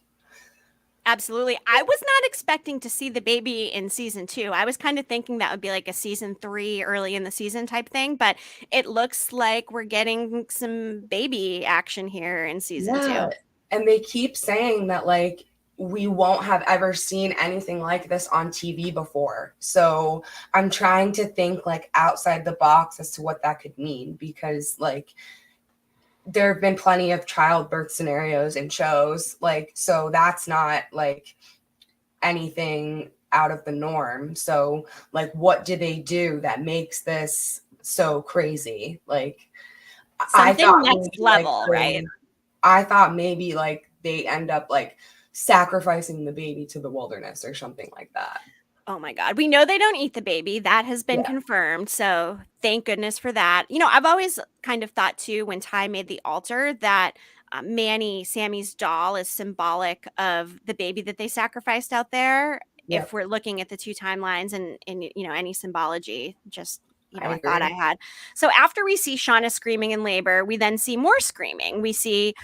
Absolutely. I was not expecting to see the baby in season 2. I was kind of thinking that would be like a season 3 early in the season type thing, but it looks like we're getting some baby action here in season 2. And they keep saying that like we won't have ever seen anything like this on TV before. So I'm trying to think like outside the box as to what that could mean, because like there have been plenty of childbirth scenarios in shows, like, so that's not like anything out of the norm. So like what do they do that makes this so crazy? Like something next level, like, right? I thought maybe like they end up like sacrificing the baby to the wilderness or something like that. Oh my God. We know they don't eat the baby. That has been confirmed. So thank goodness for that. You know, I've always kind of thought too, when Ty made the altar, that Manny, Sammy's doll, is symbolic of the baby that they sacrificed out there. If we're looking at the 2 timelines and you know, any symbology, just, you know, a thought I had. So after we see Shauna screaming in labor, we then see more screaming. We see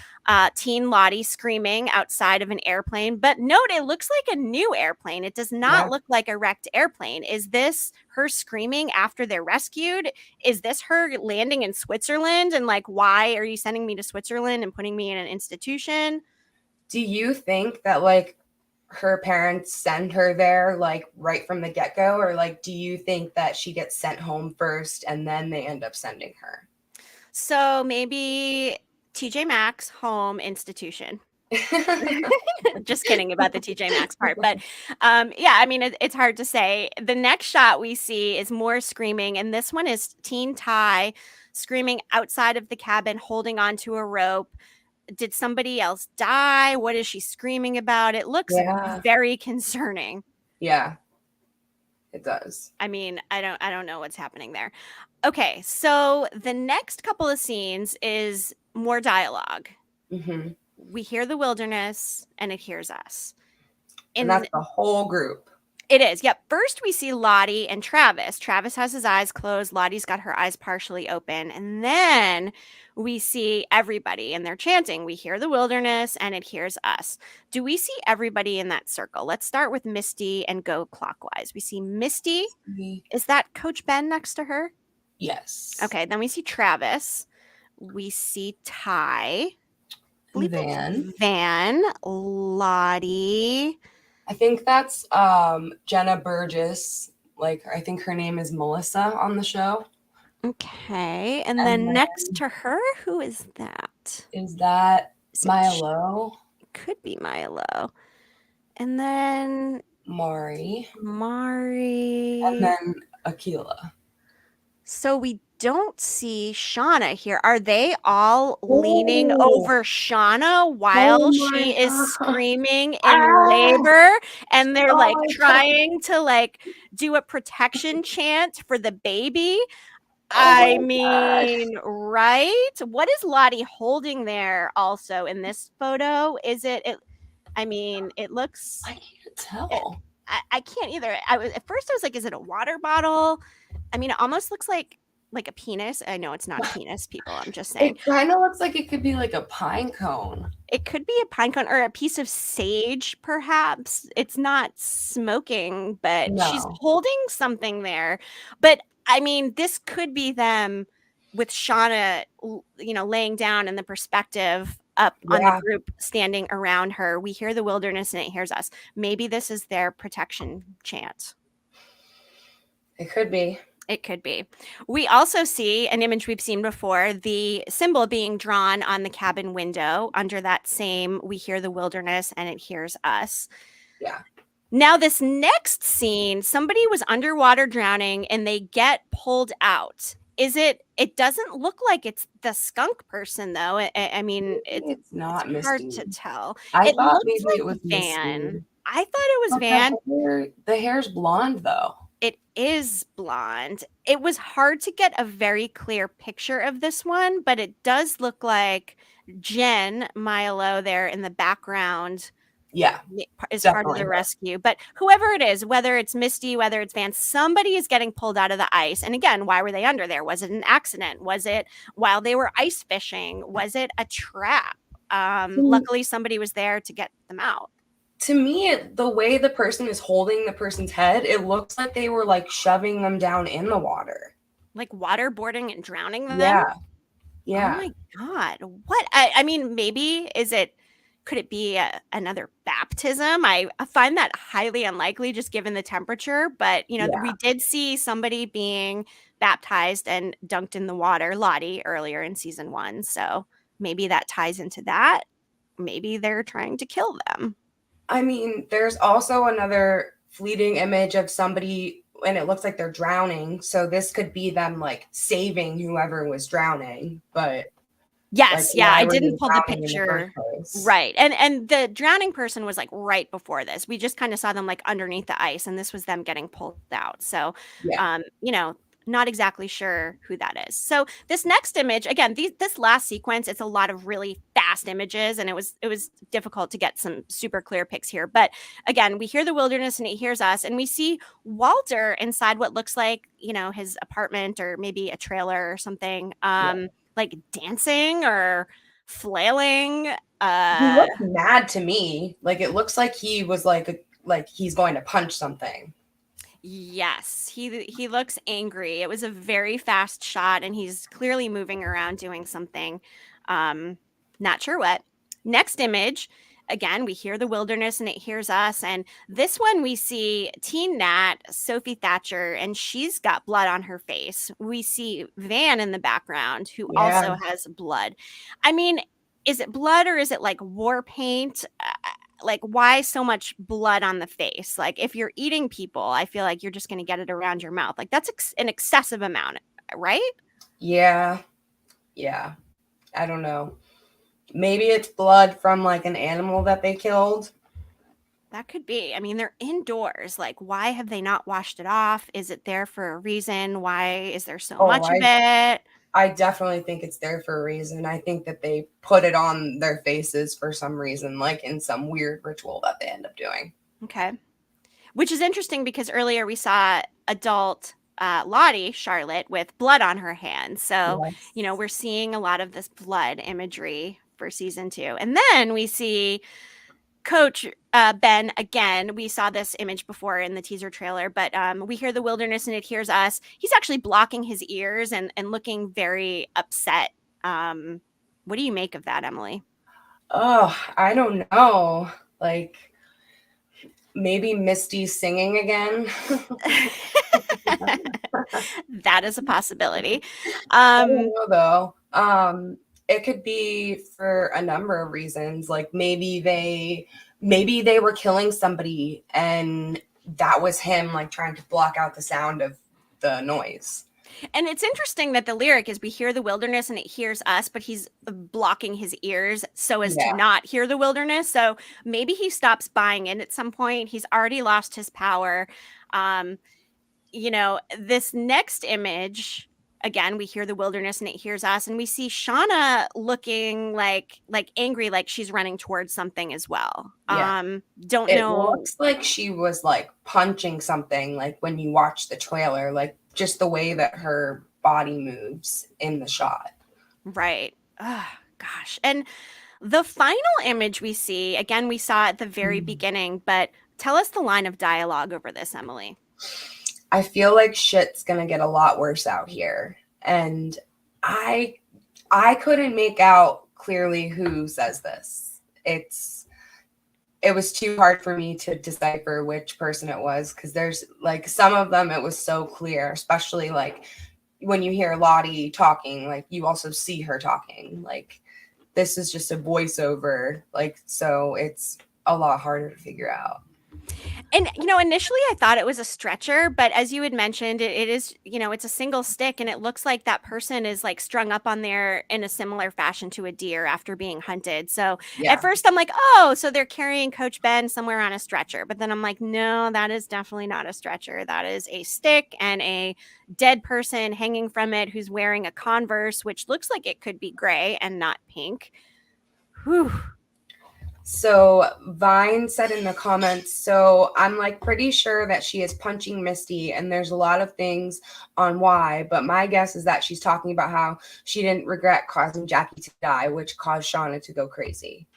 teen Lottie screaming outside of an airplane. But note, it looks like a new airplane. It does not look like a wrecked airplane. Is this her screaming after they're rescued? Is this her landing in Switzerland? And like, why are you sending me to Switzerland and putting me in an institution? Do you think that like her parents send her there like right from the get-go, or like do you think that she gets sent home first and then they end up sending her? So maybe TJ Maxx home institution. Just kidding about the TJ Maxx part, but yeah, I mean it's hard to say. The next shot we see is more screaming, and this one is teen Ty screaming outside of the cabin, holding onto a rope. Did somebody else die? What is she screaming about? It looks very concerning. Yeah, it does. I mean, I don't know what's happening there. Okay, so the next couple of scenes is more dialogue. Mm-hmm. We hear the wilderness and it hears us. And that's the whole group. It is. Yep. First, we see Lottie and Travis. Travis has his eyes closed. Lottie's got her eyes partially open. And then we see everybody and they're chanting. We hear the wilderness and it hears us. Do we see everybody in that circle? Let's start with Misty and go clockwise. We see Misty. Is that Coach Ben next to her? Yes. Okay. Then we see Travis. We see Ty. Van. Lottie. I think that's Jenna Burgess. Like, I think her name is Melissa on the show. Okay. And then next to her, who is that? Is that Milo? Could be Milo. And then Mari. And then Akila. So we don't see Shauna here. Are they all leaning over Shauna while she is screaming in labor? And they're like trying to like do a protection chant for the baby. I mean, right? What is Lottie holding there also in this photo? Is it I mean, it looks... I can't tell. I can't either. At first I was like, is it a water bottle? I mean, it almost looks like a penis. I know it's not a penis, people. I'm just saying. It kind of looks like it could be like a pine cone. It could be a pine cone or a piece of sage, perhaps. It's not smoking, but she's holding something there. But I mean, this could be them with Shauna, you know, laying down in the perspective up on the group standing around her. We hear the wilderness and it hears us. Maybe this is their protection chant. It could be. It could be. We also see an image we've seen before, the symbol being drawn on the cabin window. Under that same, we hear the wilderness and it hears us. Yeah. Now, this next scene, somebody was underwater drowning and they get pulled out. It doesn't look like it's the skunk person, though. I mean, it's not hard to tell. I thought maybe it was Van. I thought it was Van. The hair's blonde, though. It is blonde. It was hard to get a very clear picture of this one, but it does look like Jen Milo there in the background. Yeah, is part of the rescue. But whoever it is, whether it's Misty, whether it's Van, somebody is getting pulled out of the ice. And again, why were they under there? Was it an accident? Was it while they were ice fishing? Was it a trap? Luckily, somebody was there to get them out. To me, the way the person is holding the person's head, it looks like they were like shoving them down in the water. Like waterboarding and drowning them? Yeah. Yeah. Oh my God. What? I mean, maybe could it be another baptism? I find that highly unlikely just given the temperature. But, we did see somebody being baptized and dunked in the water, Lottie, earlier in season 1. So maybe that ties into that. Maybe they're trying to kill them. I mean, there's also another fleeting image of somebody and it looks like they're drowning. So this could be them like saving whoever was drowning. But yes, like, I didn't pull the picture. Right. And the drowning person was like right before this. We just kind of saw them like underneath the ice and this was them getting pulled out. So, not exactly sure who that is. So this next image, again, this last sequence, it's a lot of really fast images and it was difficult to get some super clear pics here. But again, we hear the wilderness and it hears us and we see Walter inside what looks like, his apartment or maybe a trailer or something, like dancing or flailing. He looks mad to me. Like it looks like he was like he's going to punch something. Yes, he looks angry. It was a very fast shot and he's clearly moving around doing something. Not sure what. Next image, again, we hear the wilderness and it hears us. And this one we see Teen Nat, Sophie Thatcher, and she's got blood on her face. We see Van in the background who also has blood. I mean, is it blood or is it like war paint? Like, why so much blood on the face? Like, if you're eating people, I feel like you're just going to get it around your mouth. Like, that's an excessive amount, right? Yeah. Yeah. I don't know. Maybe it's blood from, like, an animal that they killed. That could be. I mean, they're indoors. Like, why have they not washed it off? Is it there for a reason? Why is there so much of it? I definitely think it's there for a reason. I think that they put it on their faces for some reason, like in some weird ritual that they end up doing. Okay. Which is interesting because earlier we saw adult Lottie, Charlotte, with blood on her hands. So, we're seeing a lot of this blood imagery for season 2. And then we see Coach Ben again. We saw this image before in the teaser trailer, but we hear the wilderness and it hears us. He's actually blocking his ears and looking very upset. What do you make of that, Emily? Oh, I don't know. Like maybe Misty's singing again. That is a possibility. I don't know though. It could be for a number of reasons. Like maybe they were killing somebody and that was him like trying to block out the sound of the noise. And it's interesting that the lyric is we hear the wilderness and it hears us, but he's blocking his ears so as to not hear the wilderness. So maybe he stops buying in at some point. He's already lost his power. This next image, again, we hear the wilderness and it hears us, and we see Shauna looking like angry, like she's running towards something as well. Don't know. It looks like she was like punching something, like when you watch the trailer, like just the way that her body moves in the shot. Right. Oh, gosh. And the final image we see, again, we saw at the very beginning, but tell us the line of dialogue over this, Emily. I feel like shit's gonna get a lot worse out here. And I couldn't make out clearly who says this. It was too hard for me to decipher which person it was, because there's like some of them it was so clear, especially like when you hear Lottie talking, like you also see her talking. Like this is just a voiceover, like so it's a lot harder to figure out. And, initially I thought it was a stretcher, but as you had mentioned, it is, it's a single stick and it looks like that person is like strung up on there in a similar fashion to a deer after being hunted. So at first I'm like, oh, so they're carrying Coach Ben somewhere on a stretcher. But then I'm like, no, that is definitely not a stretcher. That is a stick and a dead person hanging from it who's wearing a Converse, which looks like it could be gray and not pink. Whew. So Vine said in the comments, so I'm like pretty sure that she is punching Misty, and there's a lot of things on why, but my guess is that she's talking about how she didn't regret causing Jackie to die, which caused Shauna to go crazy.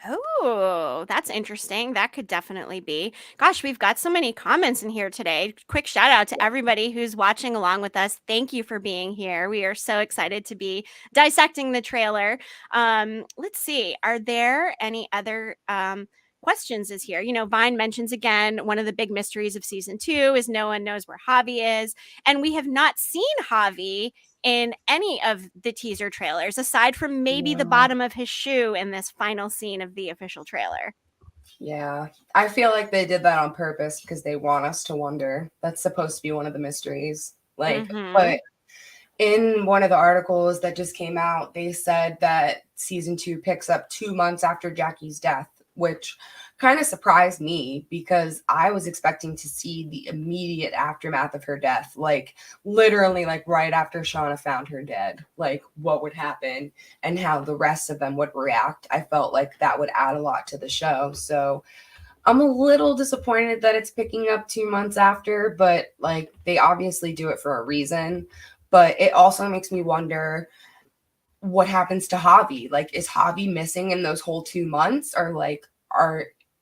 Oh, that's interesting. That could definitely be. Gosh, we've got so many comments in here today. Quick shout out to everybody who's watching along with us. Thank you for being here. We are so excited to be dissecting the trailer. Let's see. Are there any other questions is here? Vine mentions again, one of the big mysteries of season 2 is no one knows where Javi is. And we have not seen Javi in any of the teaser trailers, aside from maybe the bottom of his shoe in this final scene of the official trailer. Yeah, I feel like they did that on purpose because they want us to wonder. That's supposed to be one of the mysteries. But in one of the articles that just came out, they said that season 2 picks up 2 months after Jackie's death, which kind of surprised me because I was expecting to see the immediate aftermath of her death, like literally like right after Shauna found her dead, like what would happen and how the rest of them would react. I felt like that would add a lot to the show. So I'm a little disappointed that it's picking up 2 months after, but like they obviously do it for a reason. But it also makes me wonder what happens to Javi. Like, is Javi missing in those whole 2 months, or like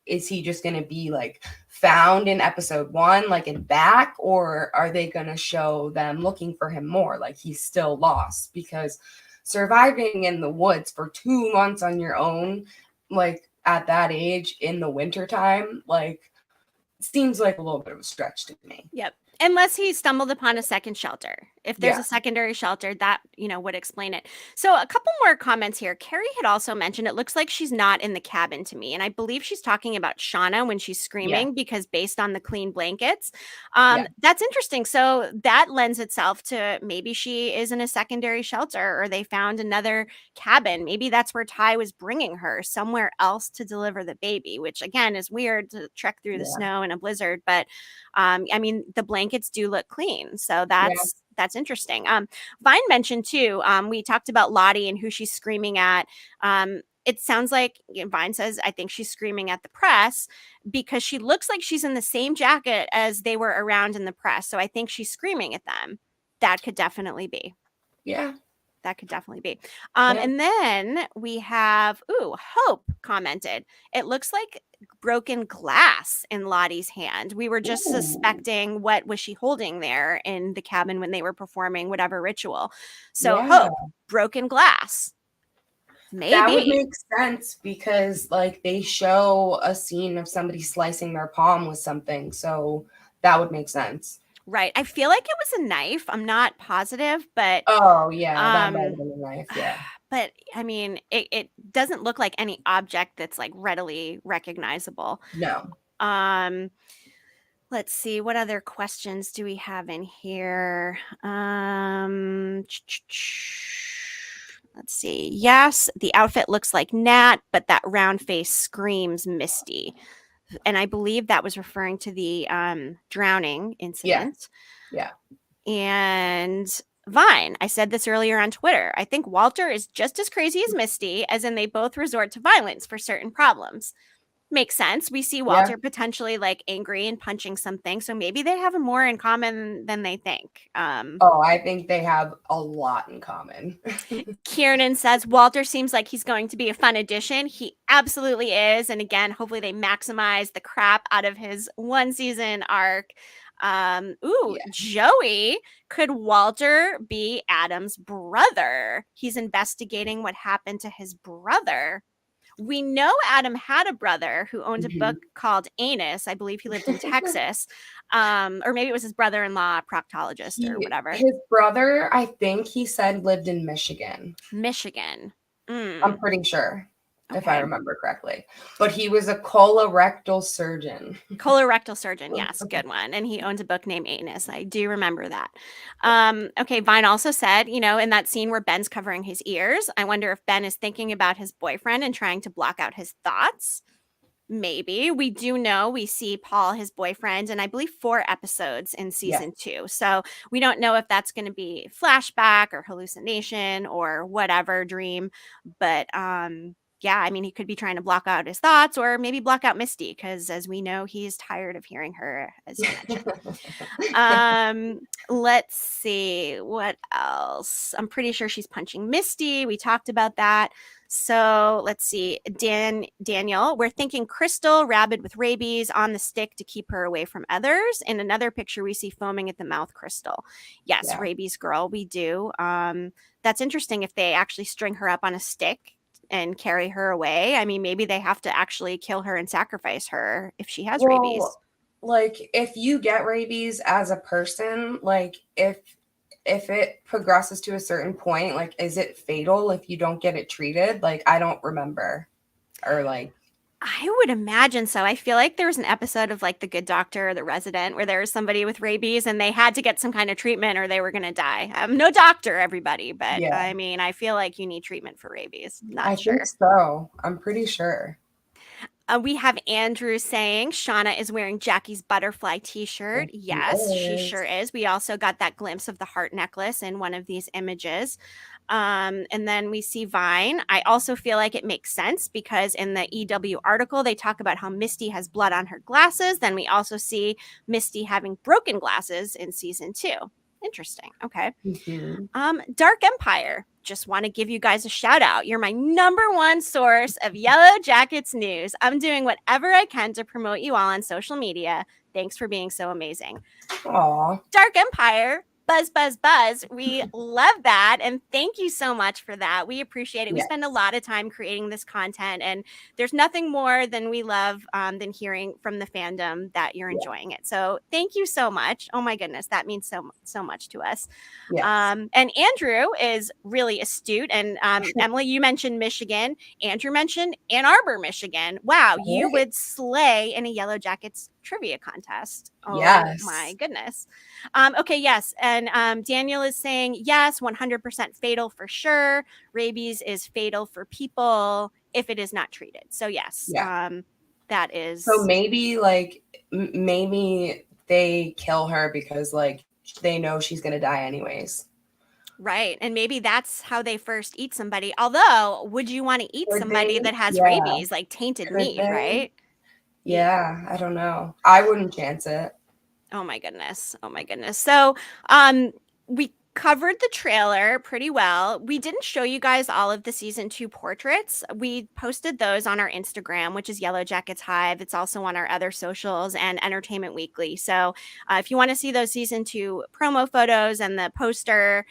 is he just going to be like found in episode 1, like in back, or are they going to show them looking for him more, like he's still lost? Because surviving in the woods for 2 months on your own, like at that age in the wintertime, like seems like a little bit of a stretch to me. Yep. Unless he stumbled upon a second shelter. If there's a secondary shelter, that, would explain it. So a couple more comments here. Carrie had also mentioned it looks like she's not in the cabin to me. And I believe she's talking about Shauna when she's screaming because based on the clean blankets. That's interesting. So that lends itself to maybe she is in a secondary shelter or they found another cabin. Maybe that's where Ty was bringing her somewhere else to deliver the baby, which again is weird to trek through the snow in a blizzard. But I mean, the blankets do look clean. So that's interesting. Vine mentioned too, we talked about Lottie and who she's screaming at. It sounds like Vine says, I think she's screaming at the press because she looks like she's in the same jacket as they were around in the press. So I think she's screaming at them. That could definitely be. Yeah. That could definitely be. And then we have, Hope commented. It looks like broken glass in Lottie's hand. We were just suspecting what was she holding there in the cabin when they were performing whatever ritual. So Hope, broken glass. Maybe. That would make sense because like they show a scene of somebody slicing their palm with something. So that would make sense. Right. I feel like it was a knife. I'm not positive, but that might have been a knife. Yeah. But I mean, it doesn't look like any object that's like readily recognizable. No. Let's see. What other questions do we have in here? Let's see. Yes, the outfit looks like Nat, but that round face screams Misty. And I believe that was referring to the drowning incident. Yeah. And Vine, I said this earlier on Twitter. I think Walter is just as crazy as Misty, as in they both resort to violence for certain problems. Makes sense. We see Walter potentially like angry and punching something. So maybe they have more in common than they think. I think they have a lot in common. Kiernan says Walter seems like he's going to be a fun addition. He absolutely is. And again, hopefully they maximize the crap out of his 1 season arc. Joey, could Walter be Adam's brother? He's investigating what happened to his brother. We know Adam had a brother who owned a book called Anus. I believe he lived in Texas. Or maybe it was his brother-in-law, proctologist or whatever. His brother, I think he said lived in Michigan. Michigan. I'm pretty sure. if I remember correctly. But he was a colorectal surgeon. Colorectal surgeon, yes, good one. And he owns a book named Anus. I do remember that. Okay, Vine also said, in that scene where Ben's covering his ears, I wonder if Ben is thinking about his boyfriend and trying to block out his thoughts. Maybe. We do know we see Paul, his boyfriend, and I believe 4 episodes in season 2. So we don't know if that's going to be flashback or hallucination or whatever dream. But yeah, I mean, he could be trying to block out his thoughts or maybe block out Misty because, as we know, he's tired of hearing her, as you mentioned. Let's see. What else? I'm pretty sure she's punching Misty. We talked about that. So let's see. Daniel, we're thinking Crystal, rabid with rabies, on the stick to keep her away from others. In another picture, we see foaming at the mouth Crystal. Yes, rabies girl, we do. That's interesting if they actually string her up on a stick and carry her away. I mean, maybe they have to actually kill her and sacrifice her if she has rabies. Like, if you get rabies as a person, like, if it progresses to a certain point, like, is it fatal if you don't get it treated? Like, I don't remember. Or, like... I would imagine so. I feel like there was an episode of, like, The Good Doctor or The Resident where there was somebody with rabies and they had to get some kind of treatment or they were going to die. I'm no doctor, everybody, but I mean, I feel like you need treatment for rabies. Not sure. I think so. I'm pretty sure. We have Andrew saying Shauna is wearing Jackie's butterfly t-shirt. Yes, she sure is. We also got that glimpse of the heart necklace in one of these images. And then we see Vine. I also feel like it makes sense because in the EW article, they talk about how Misty has blood on her glasses. Then we also see Misty having broken glasses in season 2. Interesting. Okay. Dark Empire. Just want to give you guys a shout out. You're my #1 source of Yellowjackets news. I'm doing whatever I can to promote you all on social media. Thanks for being so amazing. Aww. Dark Empire. Buzz, buzz, buzz. We love that. And thank you so much for that. We appreciate it. We spend a lot of time creating this content. And there's nothing more than we love than hearing from the fandom that you're enjoying it. So thank you so much. Oh, my goodness. That means so much to us. And Andrew is really astute. And Emily, you mentioned Michigan. Andrew mentioned Ann Arbor, Michigan. Wow. You would slay in a Yellowjackets trivia contest. Oh, my goodness. Okay, yes. And Daniel is saying, yes, 100% fatal for sure. Rabies is fatal for people if it is not treated. So, yes, that is. So maybe, like, maybe they kill her because, like, they know she's going to die anyways. Right. And maybe that's how they first eat somebody. Although, would you want to eat somebody that has rabies, like tainted meat, right? Yeah, I don't know. I wouldn't chance it. Oh my goodness. Oh my goodness. So, we covered the trailer pretty well. We didn't show you guys all of the season 2 portraits. We posted those on our Instagram, which is Yellowjackets Hive. It's also on our other socials and Entertainment Weekly. So, if you want to see those season 2 promo photos and the poster,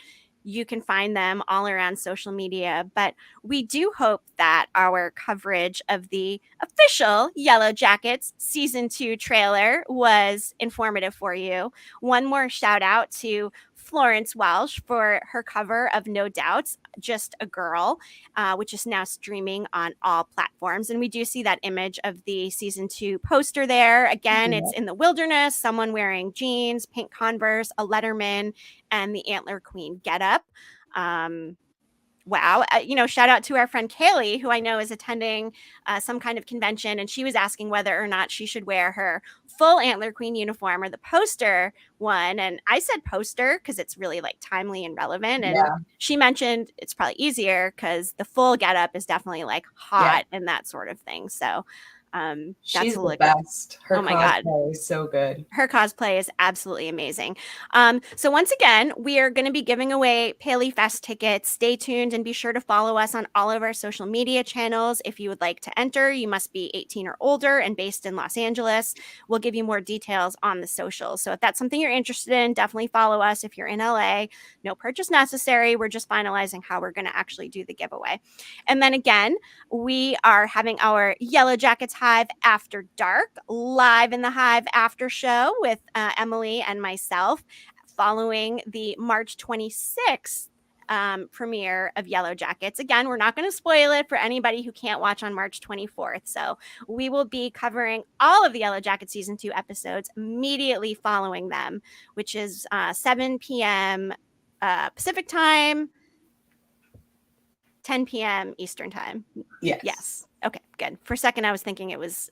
you can find them all around social media. But we do hope that our coverage of the official Yellowjackets season 2 trailer was informative for you. One more shout out to Florence Welsh for her cover of No Doubts, Just a Girl, which is now streaming on all platforms. And we do see that image of the season 2 poster there. Again, it's in the wilderness, someone wearing jeans, pink Converse, a Letterman, and the Antler Queen getup. Wow. Shout out to our friend Kaylee, who I know is attending some kind of convention, and she was asking whether or not she should wear her full Antler Queen uniform or the poster one. And I said poster because it's really like timely and relevant. And she mentioned it's probably easier because the full getup is definitely like hot and that sort of thing. So she's the best. Her cosplay is so good. Her cosplay is absolutely amazing. So once again, we are going to be giving away Paley Fest tickets. Stay tuned and be sure to follow us on all of our social media channels. If you would like to enter, you must be 18 or older and based in Los Angeles. We'll give you more details on the socials. So if that's something you're interested in, definitely follow us. If you're in LA, no purchase necessary. We're just finalizing how we're going to actually do the giveaway. And then again, we are having our Yellowjackets Hive After Dark live in the Hive After Show with Emily and myself following the March 26th premiere of Yellowjackets. Again, we're not going to spoil it for anybody who can't watch on March 24th. So we will be covering all of the Yellowjackets season 2 episodes immediately following them, which is 7 p.m. Pacific time, 10 p.m. Eastern time. Yes. Okay, good. For a second, I was thinking it was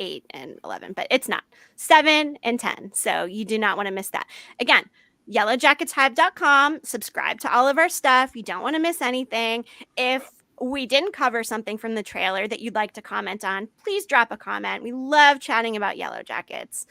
8 and 11, but it's not. 7 and 10. So you do not want to miss that. Again, yellowjacketshive.com. Subscribe to all of our stuff. You don't want to miss anything. If we didn't cover something from the trailer that you'd like to comment on, please drop a comment. We love chatting about Yellowjackets.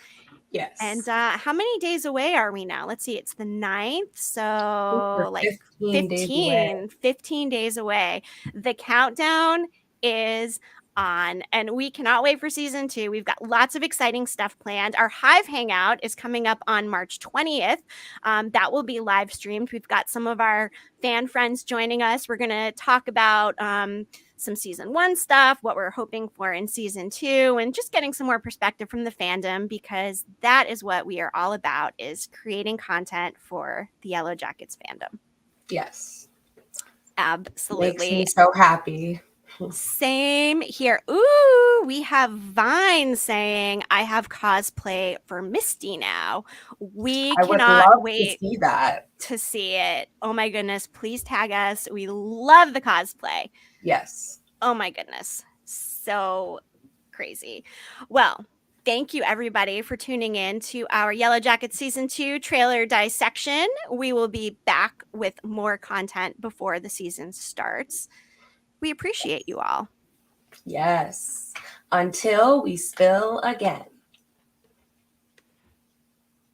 Yes. And how many days away are we now? Let's see. It's the 9th. So like 15 days away. The countdown is on, and we cannot wait for season 2. We've got lots of exciting stuff planned. Our Hive Hangout is coming up on March 20th. That will be live streamed. We've got some of our fan friends joining us. We're going to talk about some season 1 stuff, what we're hoping for in season 2, and just getting some more perspective from the fandom, because that is what we are all about, is creating content for the Yellowjackets fandom. Yes. Absolutely. Makes me so happy. Same here. Ooh, we have Vine saying, I have cosplay for Misty now. I cannot wait to see that. To see it. Oh my goodness. Please tag us. We love the cosplay. Yes. Oh my goodness. So crazy. Well, thank you everybody for tuning in to our Yellowjackets season 2 trailer dissection. We will be back with more content before the season starts. We appreciate you all. Yes. Until we spill again.